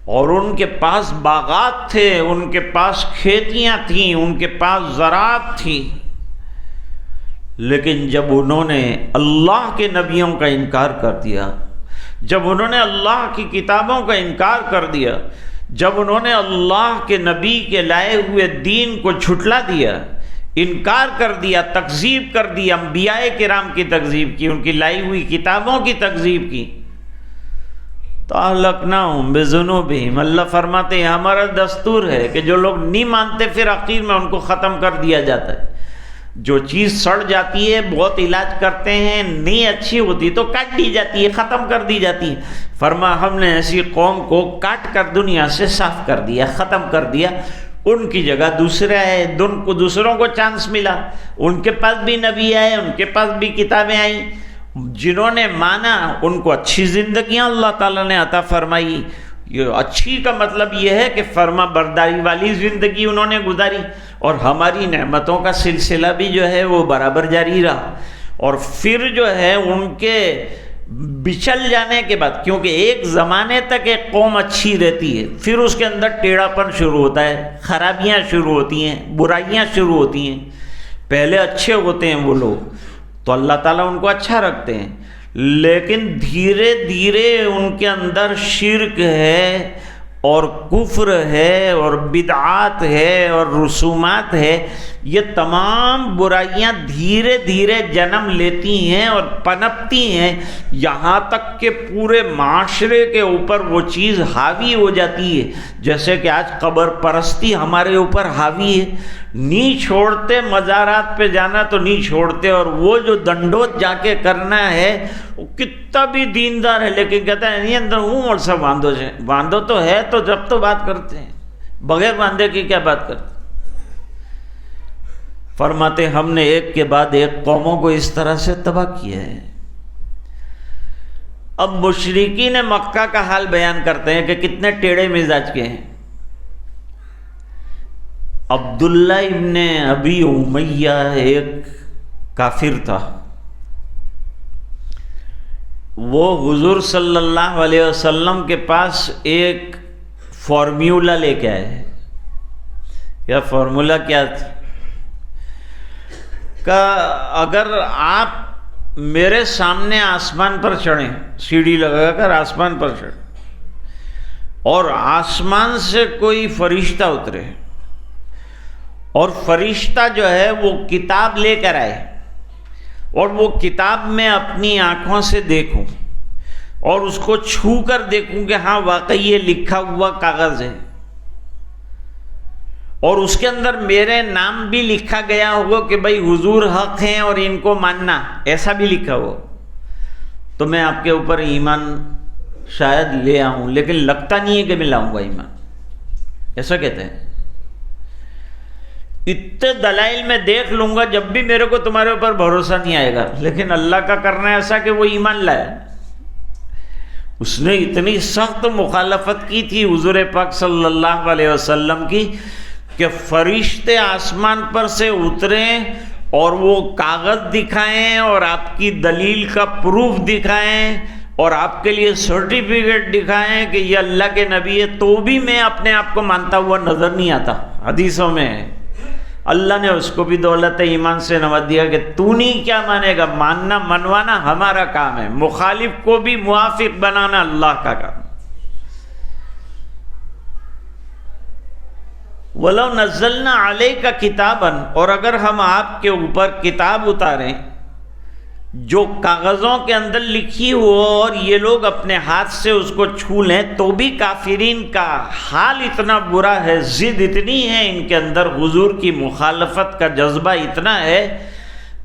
S1: اور ان کے پاس باغات تھے، ان کے پاس کھیتیاں تھیں، ان کے پاس زراعت تھی. لیکن جب انہوں نے اللہ کے نبیوں کا انکار کر دیا، جب انہوں نے اللہ کی کتابوں کا انکار کر دیا، جب انہوں نے اللہ کے نبی کے لائے ہوئے دین کو جھٹلا دیا، انکار کر دیا، تکذیب کر دی، انبیاء کرام کی تکذیب کی، ان کی لائی ہوئی کتابوں کی تکذیب کی، تو اہلکناہم بذنوبہم. اللہ فرماتے ہیں ہمارا دستور ہے کہ جو لوگ نہیں مانتے پھر آخر میں ان کو ختم کر دیا جاتا ہے. جو چیز سڑ جاتی ہے بہت علاج کرتے ہیں، نہیں اچھی ہوتی تو کاٹ دی جاتی ہے، ختم کر دی جاتی ہے. فرما ہم نے ایسی قوم کو کاٹ کر دنیا سے صاف کر دیا، ختم کر دیا. ان کی جگہ دوسرے آئے، دوسروں کو چانس ملا، ان کے پاس بھی نبی آئے، ان کے پاس بھی کتابیں آئیں. جنہوں نے مانا ان کو اچھی زندگیاں اللہ تعالیٰ نے عطا فرمائی. یہ اچھی کا مطلب یہ ہے کہ فرما برداری والی زندگی انہوں نے گزاری، اور ہماری نعمتوں کا سلسلہ بھی جو ہے وہ برابر جاری رہا. اور پھر جو ہے ان کے بچھل جانے کے بعد، کیونکہ ایک زمانے تک ایک قوم اچھی رہتی ہے، پھر اس کے اندر ٹیڑھا پن شروع ہوتا ہے، خرابیاں شروع ہوتی ہیں، برائیاں شروع ہوتی ہیں۔ پہلے اچھے ہوتے ہیں وہ لوگ تو اللہ تعالیٰ ان کو اچھا رکھتے ہیں، لیکن دھیرے دھیرے ان کے اندر شرک ہے اور کفر ہے اور بدعات ہے اور رسومات ہے، یہ تمام برائیاں دھیرے دھیرے جنم لیتی ہیں اور پنپتی ہیں، یہاں تک کہ پورے معاشرے کے اوپر وہ چیز حاوی ہو جاتی ہے۔ جیسے کہ آج قبر پرستی ہمارے اوپر حاوی ہے، نہیں چھوڑتے، مزارات پہ جانا تو نہیں چھوڑتے، اور وہ جو دنڈوت جا کے کرنا ہے، وہ کتنا بھی دیندار ہے لیکن کہتا ہے نہیں اندر ہوں اور سب باندھو سے، باندھو تو ہے تو جب تو بات کرتے ہیں، بغیر باندھے کی کیا بات کرتے؟ فرماتے ہم نے ایک کے بعد ایک قوموں کو اس طرح سے تباہ کیا ہے۔ اب مشرکین مکہ کا حال بیان کرتے ہیں کہ کتنے ٹیڑھے مزاج کے ہیں۔ عبداللہ ابن ابی امیہ ایک کافر تھا، وہ حضور صلی اللہ علیہ وسلم کے پاس ایک فارمیولا لے کے آئے۔ کیا فارمولا کیا تھا؟ کہ اگر آپ میرے سامنے آسمان پر چڑھیں، سیڑھی لگا کر آسمان پر چڑھیں، اور آسمان سے کوئی فرشتہ اترے اور فرشتہ جو ہے وہ کتاب لے کر آئے، اور وہ کتاب میں اپنی آنکھوں سے دیکھوں اور اس کو چھو کر دیکھوں کہ ہاں واقعی یہ لکھا ہوا کاغذ ہے، اور اس کے اندر میرے نام بھی لکھا گیا ہوا کہ بھائی حضور حق ہیں اور ان کو ماننا، ایسا بھی لکھا ہوا، تو میں آپ کے اوپر ایمان شاید لے آؤں، لیکن لگتا نہیں ہے کہ میں لاؤں گا ایمان، ایسا کہتے ہیں۔ اتنے دلائل میں دیکھ لوں گا، جب بھی میرے کو تمہارے اوپر بھروسہ نہیں آئے گا، لیکن اللہ کا کرنا ایسا کہ وہ ایمان لائے۔ اس نے اتنی سخت مخالفت کی تھی حضور پاک صلی اللہ علیہ وسلم کی کہ فرشتے آسمان پر سے اتریں اور وہ کاغذ دکھائیں اور آپ کی دلیل کا پروف دکھائیں اور آپ کے لیے سرٹیفکیٹ دکھائیں کہ یہ اللہ کے نبی ہے، تو بھی میں اپنے آپ کو مانتا ہوا نظر نہیں آتا۔ حدیثوں میں ہے اللہ نے اس کو بھی دولت ایمان سے نواز دیا کہ تو نہیں کیا مانے گا، ماننا منوانا ہمارا کام ہے، مخالف کو بھی موافق بنانا اللہ کا کام۔ وَلَوْ نَزَّلْنَا عَلَيْكَ كِتَابًا، اور اگر ہم آپ کے اوپر کتاب اتاریں جو کاغذوں کے اندر لکھی ہو اور یہ لوگ اپنے ہاتھ سے اس کو چھو لیں، تو بھی کافرین کا حال اتنا برا ہے، ضد اتنی ہے ان کے اندر، حضور کی مخالفت کا جذبہ اتنا ہے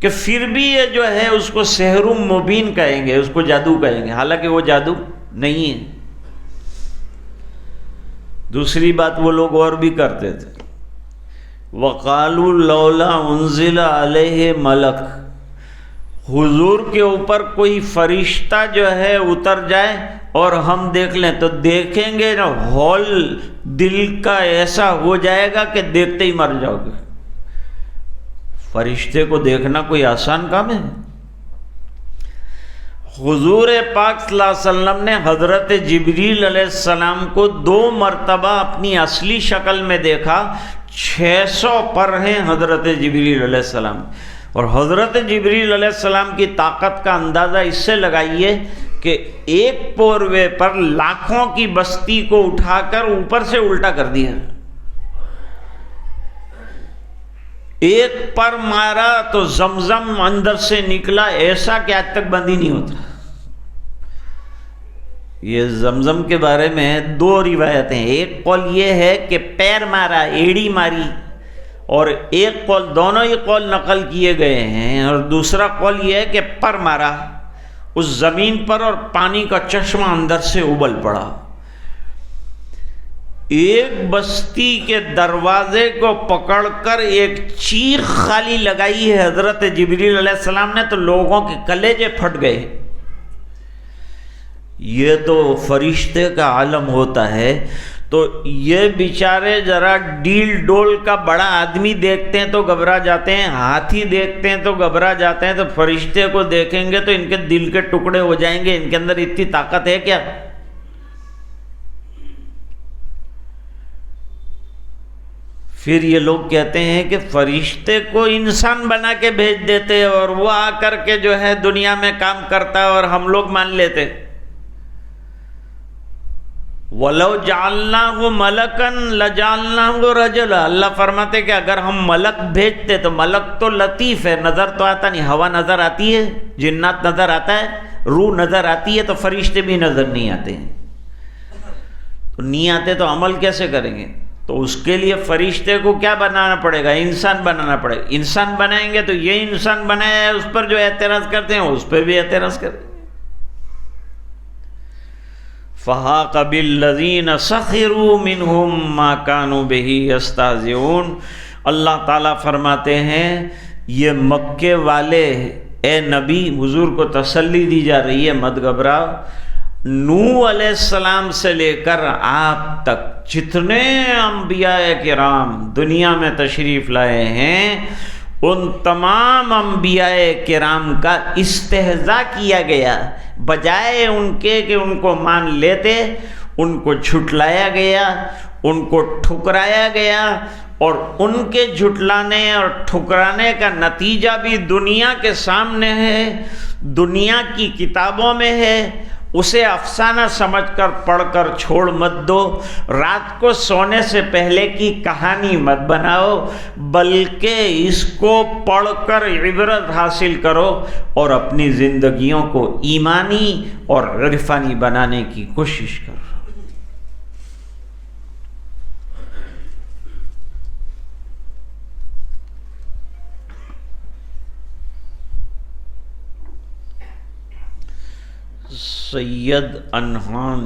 S1: کہ پھر بھی یہ جو ہے اس کو سحر مبین کہیں گے، اس کو جادو کہیں گے، حالانکہ وہ جادو نہیں ہے۔ دوسری بات وہ لوگ اور بھی کرتے تھے، وَقَالُوا لَوْلَا أُنزِلَ عَلَيْهِ مَلَكٌ، حضور کے اوپر کوئی فرشتہ جو ہے اتر جائے اور ہم دیکھ لیں، تو دیکھیں گے نا ہول دل کا ایسا ہو جائے گا کہ دیکھتے ہی مر جاؤ گے۔ فرشتے کو دیکھنا کوئی آسان کام ہے؟ حضور پاک صلی اللہ علیہ وسلم نے حضرت جبریل علیہ السلام کو 2 مرتبہ اپنی اصلی شکل میں دیکھا، 600 پر ہیں حضرت جبریل علیہ السلام، اور حضرت جبریل علیہ السلام کی طاقت کا اندازہ اس سے لگائیے کہ ایک پوروے پر لاکھوں کی بستی کو اٹھا کر اوپر سے الٹا کر دیا، ایک پر مارا تو زمزم اندر سے نکلا، ایسا کہ آج تک بند ہی نہیں ہوتا۔ یہ زمزم کے بارے میں 2 روایتیں، ایک قول یہ ہے کہ پیر مارا، ایڑی ماری، اور ایک قول، دونوں ہی قول نقل کیے گئے ہیں، اور دوسرا قول یہ ہے کہ پر مارا اس زمین پر اور پانی کا چشمہ اندر سے ابل پڑا۔ ایک بستی کے دروازے کو پکڑ کر ایک چیخ خالی لگائی ہے حضرت جبریل علیہ السلام نے، تو لوگوں کے کلیجے پھٹ گئے۔ یہ تو فرشتے کا عالم ہوتا ہے، تو تو یہ بیچارے ذرا ڈیل ڈول کا بڑا آدمی دیکھتے ہیں تو گھبرا جاتے ہیں، ہاتھی دیکھتے ہیں تو گھبرا جاتے ہیں، تو فرشتے کو دیکھیں گے تو ان کے دل کے ٹکڑے ہو جائیں گے، ان کے اندر اتنی طاقت ہے کیا؟ پھر یہ لوگ کہتے ہیں کہ فرشتے کو انسان بنا کے بھیج دیتے اور وہ آ کر کے جو ہے دنیا میں کام کرتا اور ہم لوگ مان لیتے۔ وَلَوْ جَعَلْنَاهُ مَلَكًا لَجَعَلْنَاهُ رَجُلًا، اللہ فرماتے کہ اگر ہم ملک بھیجتے تو ملک تو لطیف ہے، نظر تو آتا نہیں، ہوا نظر آتی ہے، جنات نظر آتا ہے، روح نظر آتی ہے، تو فرشتے بھی نظر نہیں آتے ہیں، تو نہیں آتے تو عمل کیسے کریں گے؟ تو اس کے لیے فرشتے کو کیا بنانا پڑے گا؟ انسان بنانا پڑے گا۔ انسان بنائیں گے تو یہ انسان بنایا ہے، اس پر جو اعتراض کرتے ہیں اس پہ بھی اعتراض کریں گے۔ فَحَاقَ بِالَّذِينَ سَخِرُوا مِنْهُمْ مَا كَانُوا بِهِ يَسْتَهْزِئُونَ، اللہ تعالیٰ فرماتے ہیں یہ مکے والے، اے نبی حضور کو تسلی دی جا رہی ہے، مت گھبراؤ، نوح علیہ السلام سے لے کر آپ تک جتنے انبیاء کرام دنیا میں تشریف لائے ہیں، ان تمام انبیاء کرام کا استہزاء کیا گیا، بجائے ان کے کہ ان کو مان لیتے، ان کو جھٹلایا گیا، ان کو ٹھکرایا گیا، اور ان کے جھٹلانے اور ٹھکرانے کا نتیجہ بھی دنیا کے سامنے ہے، دنیا کی کتابوں میں ہے، اسے افسانہ سمجھ کر پڑھ کر چھوڑ مت دو، رات کو سونے سے پہلے کی کہانی مت بناؤ، بلکہ اس کو پڑھ کر عبرت حاصل کرو اور اپنی زندگیوں کو ایمانی اور عرفانی بنانے کی کوشش کرو۔ سید انہان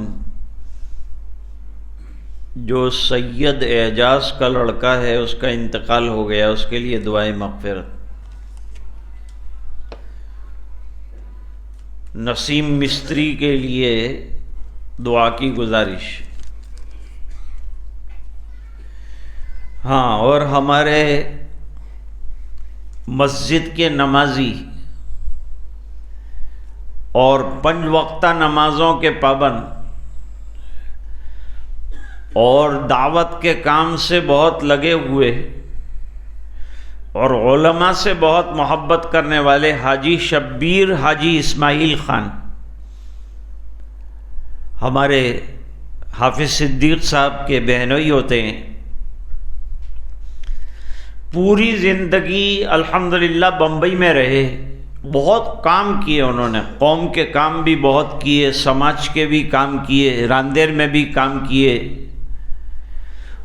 S1: جو سید اعجاز کا لڑکا ہے، اس کا انتقال ہو گیا، اس کے لیے دعائے مغفرت۔ نسیم مستری کے لیے دعا کی گزارش۔ ہاں، اور ہمارے مسجد کے نمازی اور 5 وقتہ نمازوں کے پابند اور دعوت کے کام سے بہت لگے ہوئے اور علماء سے بہت محبت کرنے والے حاجی شبیر حاجی اسماعیل خان، ہمارے حافظ صدیق صاحب کے بہنوئی ہوتے ہیں، پوری زندگی الحمدللہ بمبئی میں رہے، بہت کام کیے انہوں نے، قوم کے کام بھی بہت کیے، سماج کے بھی کام کیے، راندیر میں بھی کام کیے،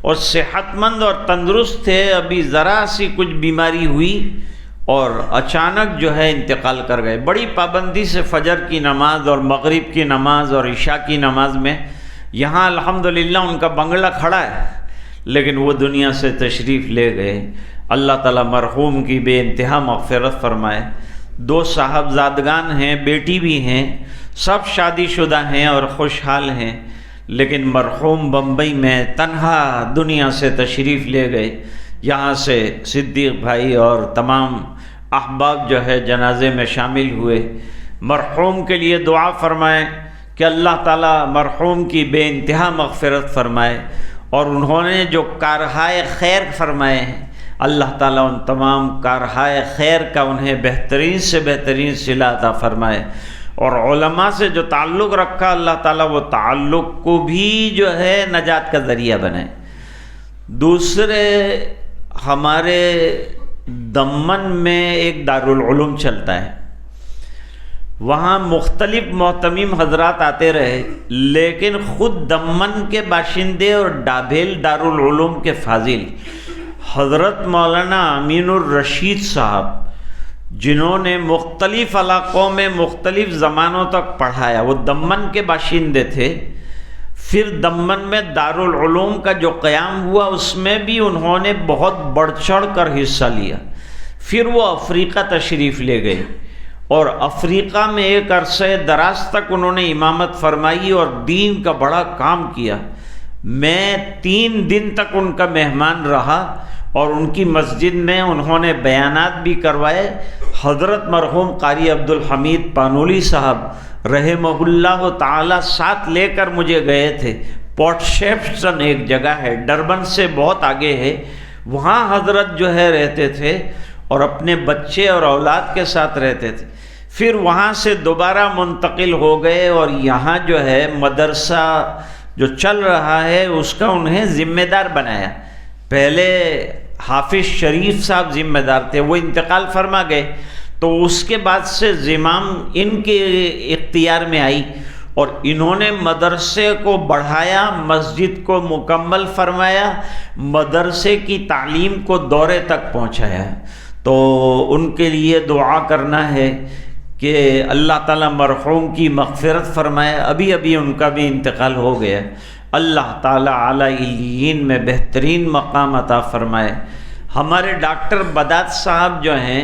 S1: اور صحت مند اور تندرست تھے۔ ابھی ذرا سی کچھ بیماری ہوئی اور اچانک جو ہے انتقال کر گئے۔ بڑی پابندی سے فجر کی نماز اور مغرب کی نماز اور عشاء کی نماز میں یہاں الحمدللہ ان کا بنگلہ کھڑا ہے، لیکن وہ دنیا سے تشریف لے گئے۔ اللہ تعالیٰ مرحوم کی بے انتہا مغفرت فرمائے۔ 2 صاحبزادگان ہیں، بیٹی بھی ہیں، سب شادی شدہ ہیں اور خوشحال ہیں، لیکن مرحوم بمبئی میں تنہا دنیا سے تشریف لے گئے۔ یہاں سے صدیق بھائی اور تمام احباب جو ہے جنازے میں شامل ہوئے۔ مرحوم کے لیے دعا فرمائیں کہ اللہ تعالیٰ مرحوم کی بے انتہا مغفرت فرمائے، اور انہوں نے جو کارہائے خیر فرمائے ہیں، اللہ تعالیٰ ان تمام کارہائے خیر کا انہیں بہترین سے بہترین صلہ عطا فرمائے، اور علماء سے جو تعلق رکھا اللہ تعالیٰ وہ تعلق کو بھی جو ہے نجات کا ذریعہ بنائے۔ دوسرے، ہمارے دمن میں ایک دارالعلوم چلتا ہے، وہاں مختلف محتمیم حضرات آتے رہے، لیکن خود دمن کے باشندے اور ڈابھیل دارالعلوم کے فاضل حضرت مولانا امین الرشید صاحب، جنہوں نے مختلف علاقوں میں مختلف زمانوں تک پڑھایا، وہ دمن کے باشندے تھے۔ پھر دمن میں دارالعلوم کا جو قیام ہوا اس میں بھی انہوں نے بہت بڑھ چڑھ کر حصہ لیا۔ پھر وہ افریقہ تشریف لے گئے اور افریقہ میں ایک عرصہ دراز تک انہوں نے امامت فرمائی اور دین کا بڑا کام کیا۔ میں 3 دن تک ان کا مہمان رہا اور ان کی مسجد میں انہوں نے بیانات بھی کروائے۔ حضرت مرحوم قاری عبدالحمید پانولی صاحب رحمہ اللہ تعالی ساتھ لے کر مجھے گئے تھے۔ پورٹ شیفٹن ایک جگہ ہے، ڈربن سے بہت آگے ہے، وہاں حضرت جو ہے رہتے تھے اور اپنے بچے اور اولاد کے ساتھ رہتے تھے۔ پھر وہاں سے دوبارہ منتقل ہو گئے اور یہاں جو ہے مدرسہ جو چل رہا ہے اس کا انہیں ذمہ دار بنایا۔ پہلے حافظ شریف صاحب ذمہ دار تھے، وہ انتقال فرما گئے، تو اس کے بعد سے زمام ان کے اختیار میں آئی اور انہوں نے مدرسے کو بڑھایا، مسجد کو مکمل فرمایا، مدرسے کی تعلیم کو دورے تک پہنچایا۔ تو ان کے لیے دعا کرنا ہے کہ اللہ تعالیٰ مرحوم کی مغفرت فرمائے۔ ابھی ان کا بھی انتقال ہو گیا، اللہ تعالیٰ اعلیٰ علیین میں بہترین مقام عطا فرمائے۔ ہمارے ڈاکٹر بدات صاحب جو ہیں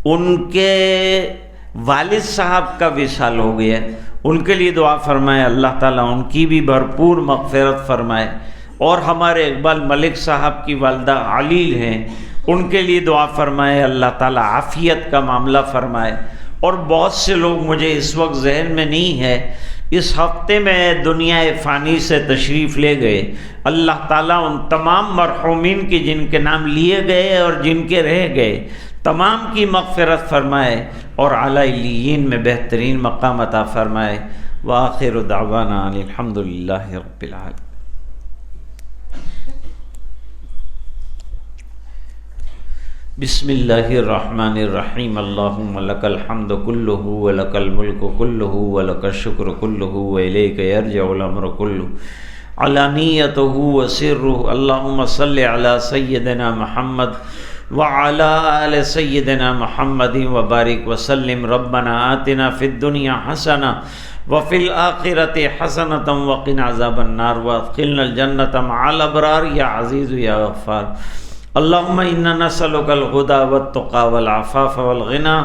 S1: ان کے والد صاحب کا وصال ہو گیا، ان کے لیے دعا فرمائے، اللہ تعالیٰ ان کی بھی بھرپور مغفرت فرمائے۔ اور ہمارے اقبال ملک صاحب کی والدہ علیل ہیں، ان کے لیے دعا فرمائے، اللہ تعالیٰ عافیت کا معاملہ فرمائے۔ اور بہت سے لوگ مجھے اس وقت ذہن میں نہیں ہے، اس ہفتے میں دنیا فانی سے تشریف لے گئے، اللہ تعالیٰ ان تمام مرحومین کی جن کے نام لیے گئے اور جن کے رہ گئے تمام کی مغفرت فرمائے اور اعلیٰ علیین میں بہترین مقام عطا فرمائے۔ وآخر دعوانا ان الحمد للہ رب العالمین۔ بسم اللہ الرحمن الرحیم۔ اللہم لک الحمد کلہ ولک الملک کلہ ولک الشکر کلہ والیک یرجع الامر کلہ علانیتہ وسرہ۔ اللہم صلی علی سیدنا محمد وعلی آل سیدنا محمد وبارک وسلم۔ ربنا آتنا فی الدنیا حسنہ وفی الآخرۃ حسنۃ وقنا عذاب النار وادخلنا الجنۃ مع الابرار یا عزیز یا غفار۔ اللہم انا نسألک الہدی والتقی والعفاف والغنی۔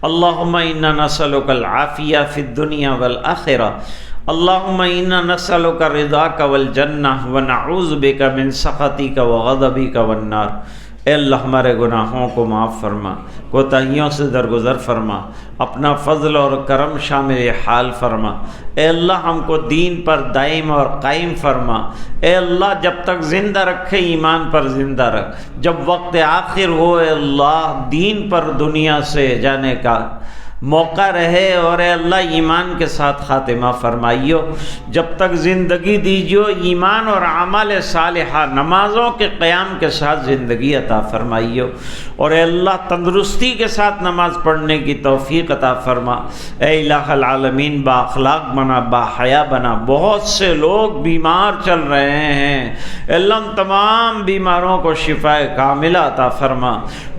S1: اللہم انا نسألک العافیہ فی الدنیا والآخرہ۔ اللہم انا نسألک رضاک والجنہ ونعوذ بک من سخطک وغضبک والنار۔ اے اللہ ہمارے گناہوں کو معاف فرما، کوتاہیوں سے درگزر فرما، اپنا فضل اور کرم شامل حال فرما۔ اے اللہ ہم کو دین پر دائم اور قائم فرما۔ اے اللہ جب تک زندہ رکھے ایمان پر زندہ رکھ، جب وقت آخر ہو اے اللہ دین پر دنیا سے جانے کا موقع رہے، اور اے اللہ ایمان کے ساتھ خاتمہ فرمائیو۔ جب تک زندگی دیجیو ایمان اور اعمال صالحہ نمازوں کے قیام کے ساتھ زندگی عطا فرمائیو، اور اے اللہ تندرستی کے ساتھ نماز پڑھنے کی توفیق عطا فرما۔ اے الہ العالمین با اخلاق بنا، با حیا بنا۔ بہت سے لوگ بیمار چل رہے ہیں، اے اللہ ان تمام بیماروں کو شفاء کاملہ عطا فرما۔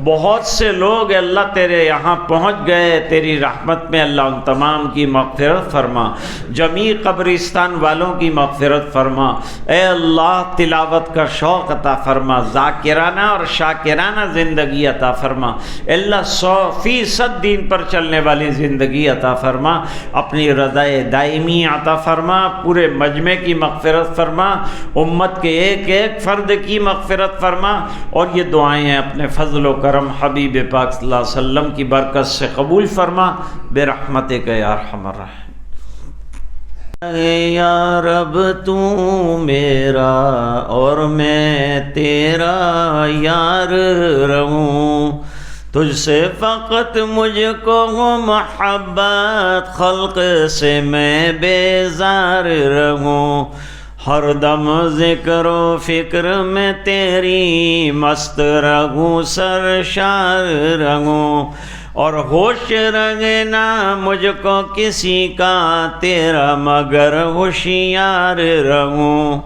S1: بہت سے لوگ اے اللہ تیرے یہاں پہنچ گئے، تیری رحمت میں اللہ ان تمام کی مغفرت فرما، جمیع قبرستان والوں کی مغفرت فرما۔ اے اللہ تلاوت کا شوق عطا فرما، ذاکرانہ اور شاکرانہ زندگی عطا فرما۔ اے اللہ 100% دین پر چلنے والی زندگی عطا فرما، اپنی رضا دائمی عطا فرما، پورے مجمع کی مغفرت فرما، امت کے ایک ایک فرد کی مغفرت فرما، اور یہ دعائیں اپنے فضل و کرم حبیب پاک صلی اللہ علیہ وسلم کی برکت سے قبول فرما برحمتک یا ارحم الراحمین۔ یا رب تو میرا اور میں تیرا یار رہوں، تجھ سے فقط مجھ کو محبت، خلق سے میں بیزار رہوں، ہر دم ذکر و فکر میں تیری مست رہوں، سرشار رہوں، اور ہوش رہے نہ مجھ کو کسی کا تیرا مگر ہوشیار رہوں۔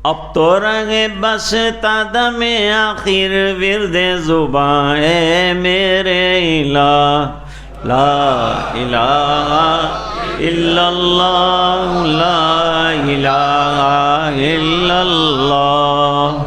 S1: اب تو رہے بس تادم آخر ورد زباں، اے میرے الہ لا الہ الا اللہ، لا الہ الا اللہ۔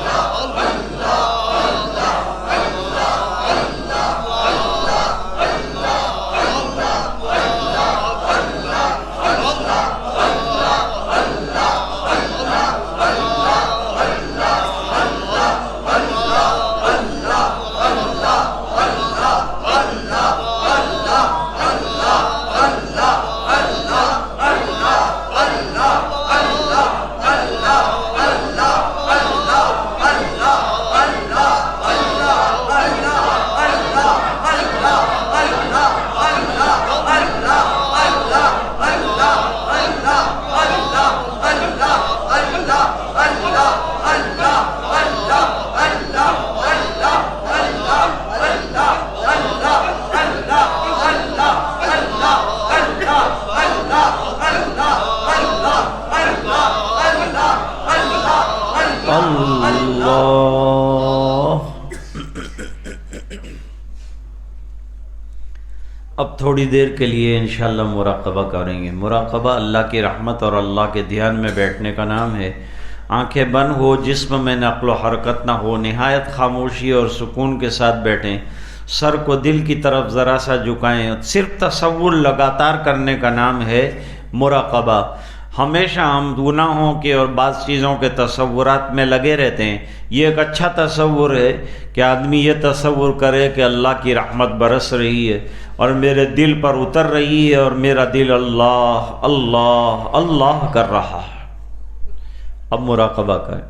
S1: اللہ۔ اب تھوڑی دیر کے لیے انشاءاللہ مراقبہ کریں گے۔ مراقبہ اللہ کی رحمت اور اللہ کے دھیان میں بیٹھنے کا نام ہے۔ آنکھیں بند ہو، جسم میں نقل و حرکت نہ ہو، نہایت خاموشی اور سکون کے ساتھ بیٹھیں، سر کو دل کی طرف ذرا سا جھکائیں، صرف تصور لگاتار کرنے کا نام ہے مراقبہ۔ ہمیشہ ہم گناہوں کے اور بعض چیزوں کے تصورات میں لگے رہتے ہیں۔ یہ ایک اچھا تصور ہے کہ آدمی یہ تصور کرے کہ اللہ کی رحمت برس رہی ہے اور میرے دل پر اتر رہی ہے اور میرا دل اللہ اللہ اللہ کر رہا ہے۔ اب مراقبہ کریں۔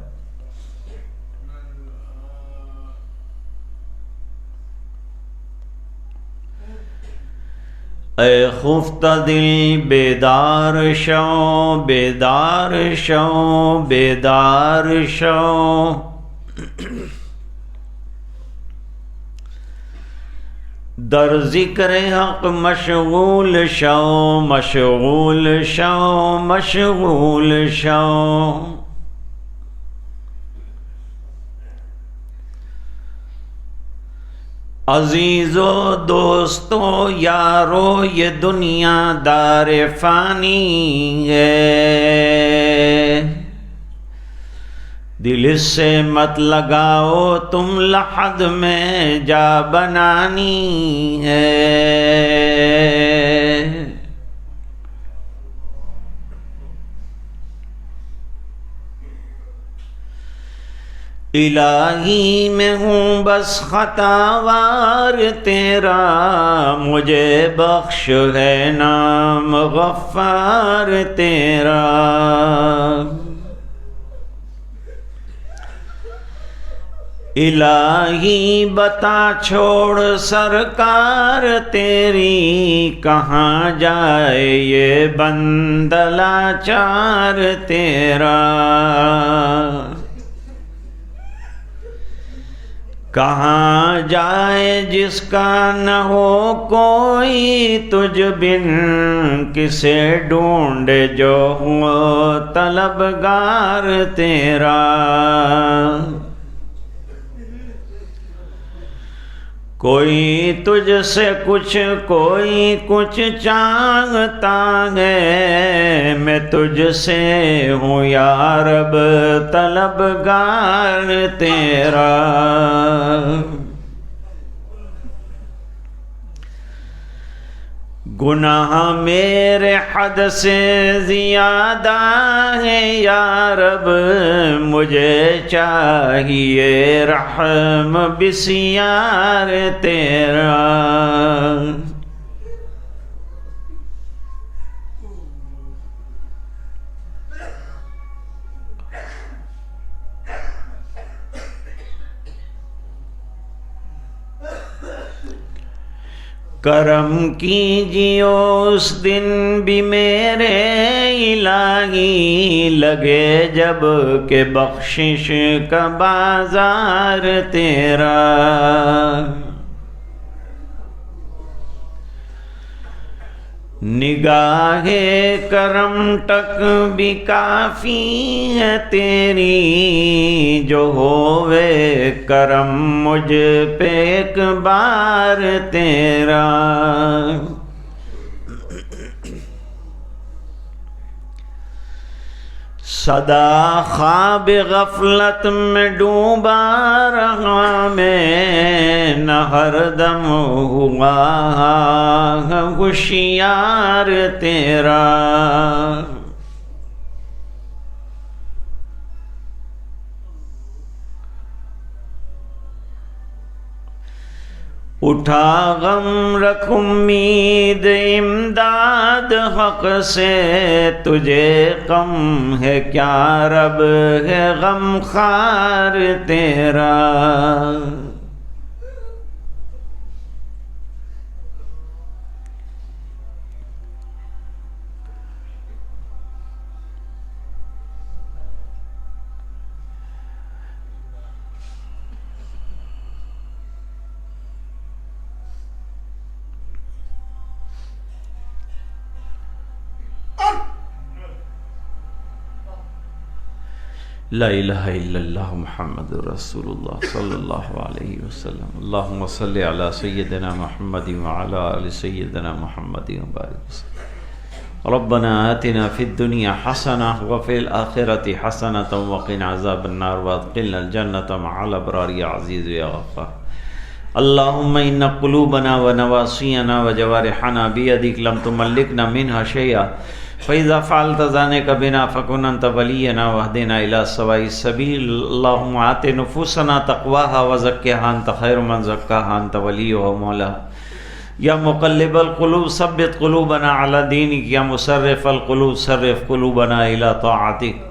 S1: اے خفتہ دل بیدار شو، بیدار شو، بیدار شو، در ذکر حق مشغول شو، مشغول شو، مشغول شو۔ عزیزو دوستو یارو یہ دنیا دار فانی ہے، دل سے مت لگاؤ تم لحد میں جا بنانی ہے۔ الہی میں ہوں بس خطا وار تیرا، مجھے بخش ہے نام غفار تیرا۔ الہی بتا چھوڑ سرکار تیری، کہاں جائے یہ بندہ لاچار تیرا۔ کہاں جائے جس کا نہ ہو کوئی تجھ بن، کسے ڈھونڈے جو ہو طلبگار تیرا۔ کوئی تجھ سے کچھ کوئی کچھ چاہتا ہے، میں تجھ سے ہوں یا رب طلبگار تیرا۔ گناہ میرے حد سے زیادہ ہے یا رب، مجھے چاہیے رحم بسیار تیرا۔ کرم کیجیے اس دن بھی میرے الہی، لگے جب کہ بخشش کا بازار تیرا۔ نگاہ کرم تک بھی کافی ہے تیری، جو ہوئے کرم مجھ پہ ایک بار تیرا۔ سدا خواب غفلت میں ڈوبا رہا میں، نہ ہر دم ہوا ہوشیار تیرا۔ اٹھا غم رکھ امید امداد حق سے، تجھے غم ہے کیا رب ہے غم خوار تیرا۔ لا الہ الا اللہ محمد رسول اللہ صلی اللہ علیہ وسلم۔ اللہم صلی علی سیدنا محمد وعلی آل سیدنا محمد وبارک وسلم۔ ربنا آتنا فی الدنیا حسنہ وفی الآخرۃ حسنۃ وقنا عذاب النار وادخلنا الجنۃ مع الابرار یا عزیز یا غفار۔ اللہم ان قلوبنا ونواسینا وجوارحنا بیدک لم تملکنا منها شیئا فإذا فعلت ذلك بنا فكن أنت ولينا واهدنا إلى سواء السبيل۔ اللهم آت نفوسنا تقواها وزكها أنت خير من زكاها أنت وليها ومولاها۔ یا مقلب القلوب ثبت قلوبنا على دينك، یا مصرف القلوب صرف قلوبنا إلى طاعتك۔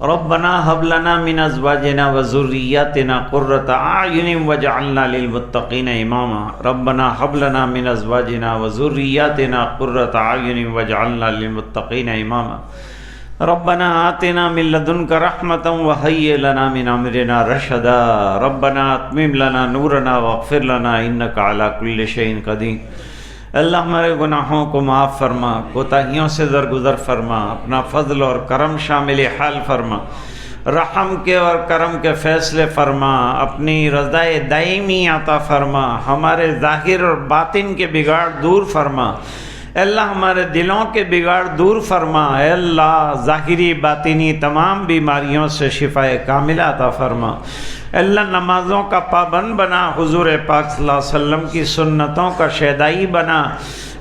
S1: ربنا هب لنا من ازواجنا وذرياتنا قرة اعين واجعلنا للمتقين اماما۔ ربنا هب لنا من ازواجنا وذرياتنا قرة اعين واجعلنا للمتقين اماما۔ ربنا آتنا من لدنك رحمة وهيئ لنا من امرنا رشدا۔ ربنا اتمم لنا نورنا واغفر لنا انك على كل شيء قدير۔ اللہ ہمارے گناہوں کو معاف فرما، کوتاہیوں سے درگزر فرما، اپنا فضل اور کرم شامل حال فرما، رحم کے اور کرم کے فیصلے فرما، اپنی رضا دائمی عطا فرما، ہمارے ظاہر اور باطن کے بگاڑ دور فرما۔ اے اللہ ہمارے دلوں کے بگاڑ دور فرما۔ اے اللہ ظاہری باطنی تمام بیماریوں سے شفا کاملہ عطا فرما۔ اے اللہ نمازوں کا پابند بنا، حضور پاک صلی اللہ علیہ وسلم کی سنتوں کا شیدائی بنا۔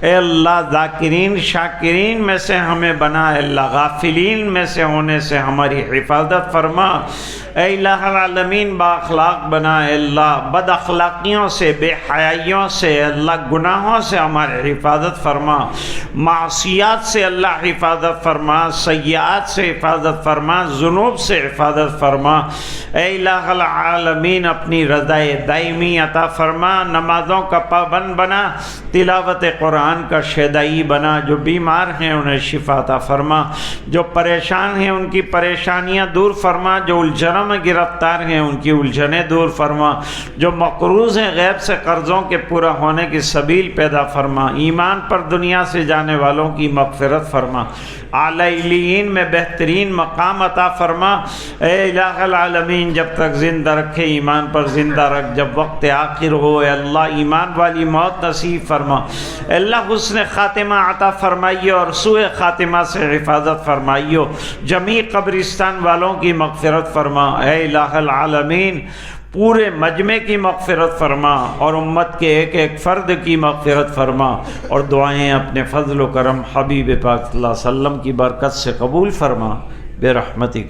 S1: اے اللہ ذاکرین شاکرین میں سے ہمیں بنا۔ اے اللہ غافلین میں سے ہونے سے ہماری حفاظت فرما۔ اے الہ العالمین با اخلاق بنا۔ اے اللہ بد اخلاقیوں سے، بے حیائیوں سے، اے اللہ گناہوں سے ہماری حفاظت فرما، معصیات سے اللہ حفاظت فرما، سیئات سے حفاظت فرما، ذنوب سے حفاظت فرما۔ اے الہ العالمین اپنی رضا دائمی عطا فرما، نمازوں کا پابند بنا، تلاوت قرآن کا شیدائی بنا۔ جو بیمار ہیں انہیں شفا عطا فرما، جو پریشان ہیں ان کی پریشانیاں دور فرما، جو الجھنوں میں گرفتار ہیں ان کی الجھنیں دور فرما، جو مقروض ہیں غیب سے قرضوں کے پورا ہونے کی سبیل پیدا فرما، ایمان پر دنیا سے جانے والوں کی مغفرت فرما، اعلیٰ علیین میں بہترین مقام عطا فرما۔ اے الہ العالمین جب تک زندہ رکھے ایمان پر زندہ رکھ، جب وقت آخر ہو اے اللہ ایمان والی موت نصیب فرما۔ اے اللہ حسن خاتمہ عطا فرمائیے اور سوء خاتمہ سے حفاظت فرمائیے، جمیع قبرستان والوں کی مغفرت فرما۔ اے الہ العالمین پورے مجمع کی مغفرت فرما اور امت کے ایک ایک فرد کی مغفرت فرما، اور دعائیں اپنے فضل و کرم حبیب پاک صلی اللہ علیہ وسلم کی برکت سے قبول فرما برحمتک۔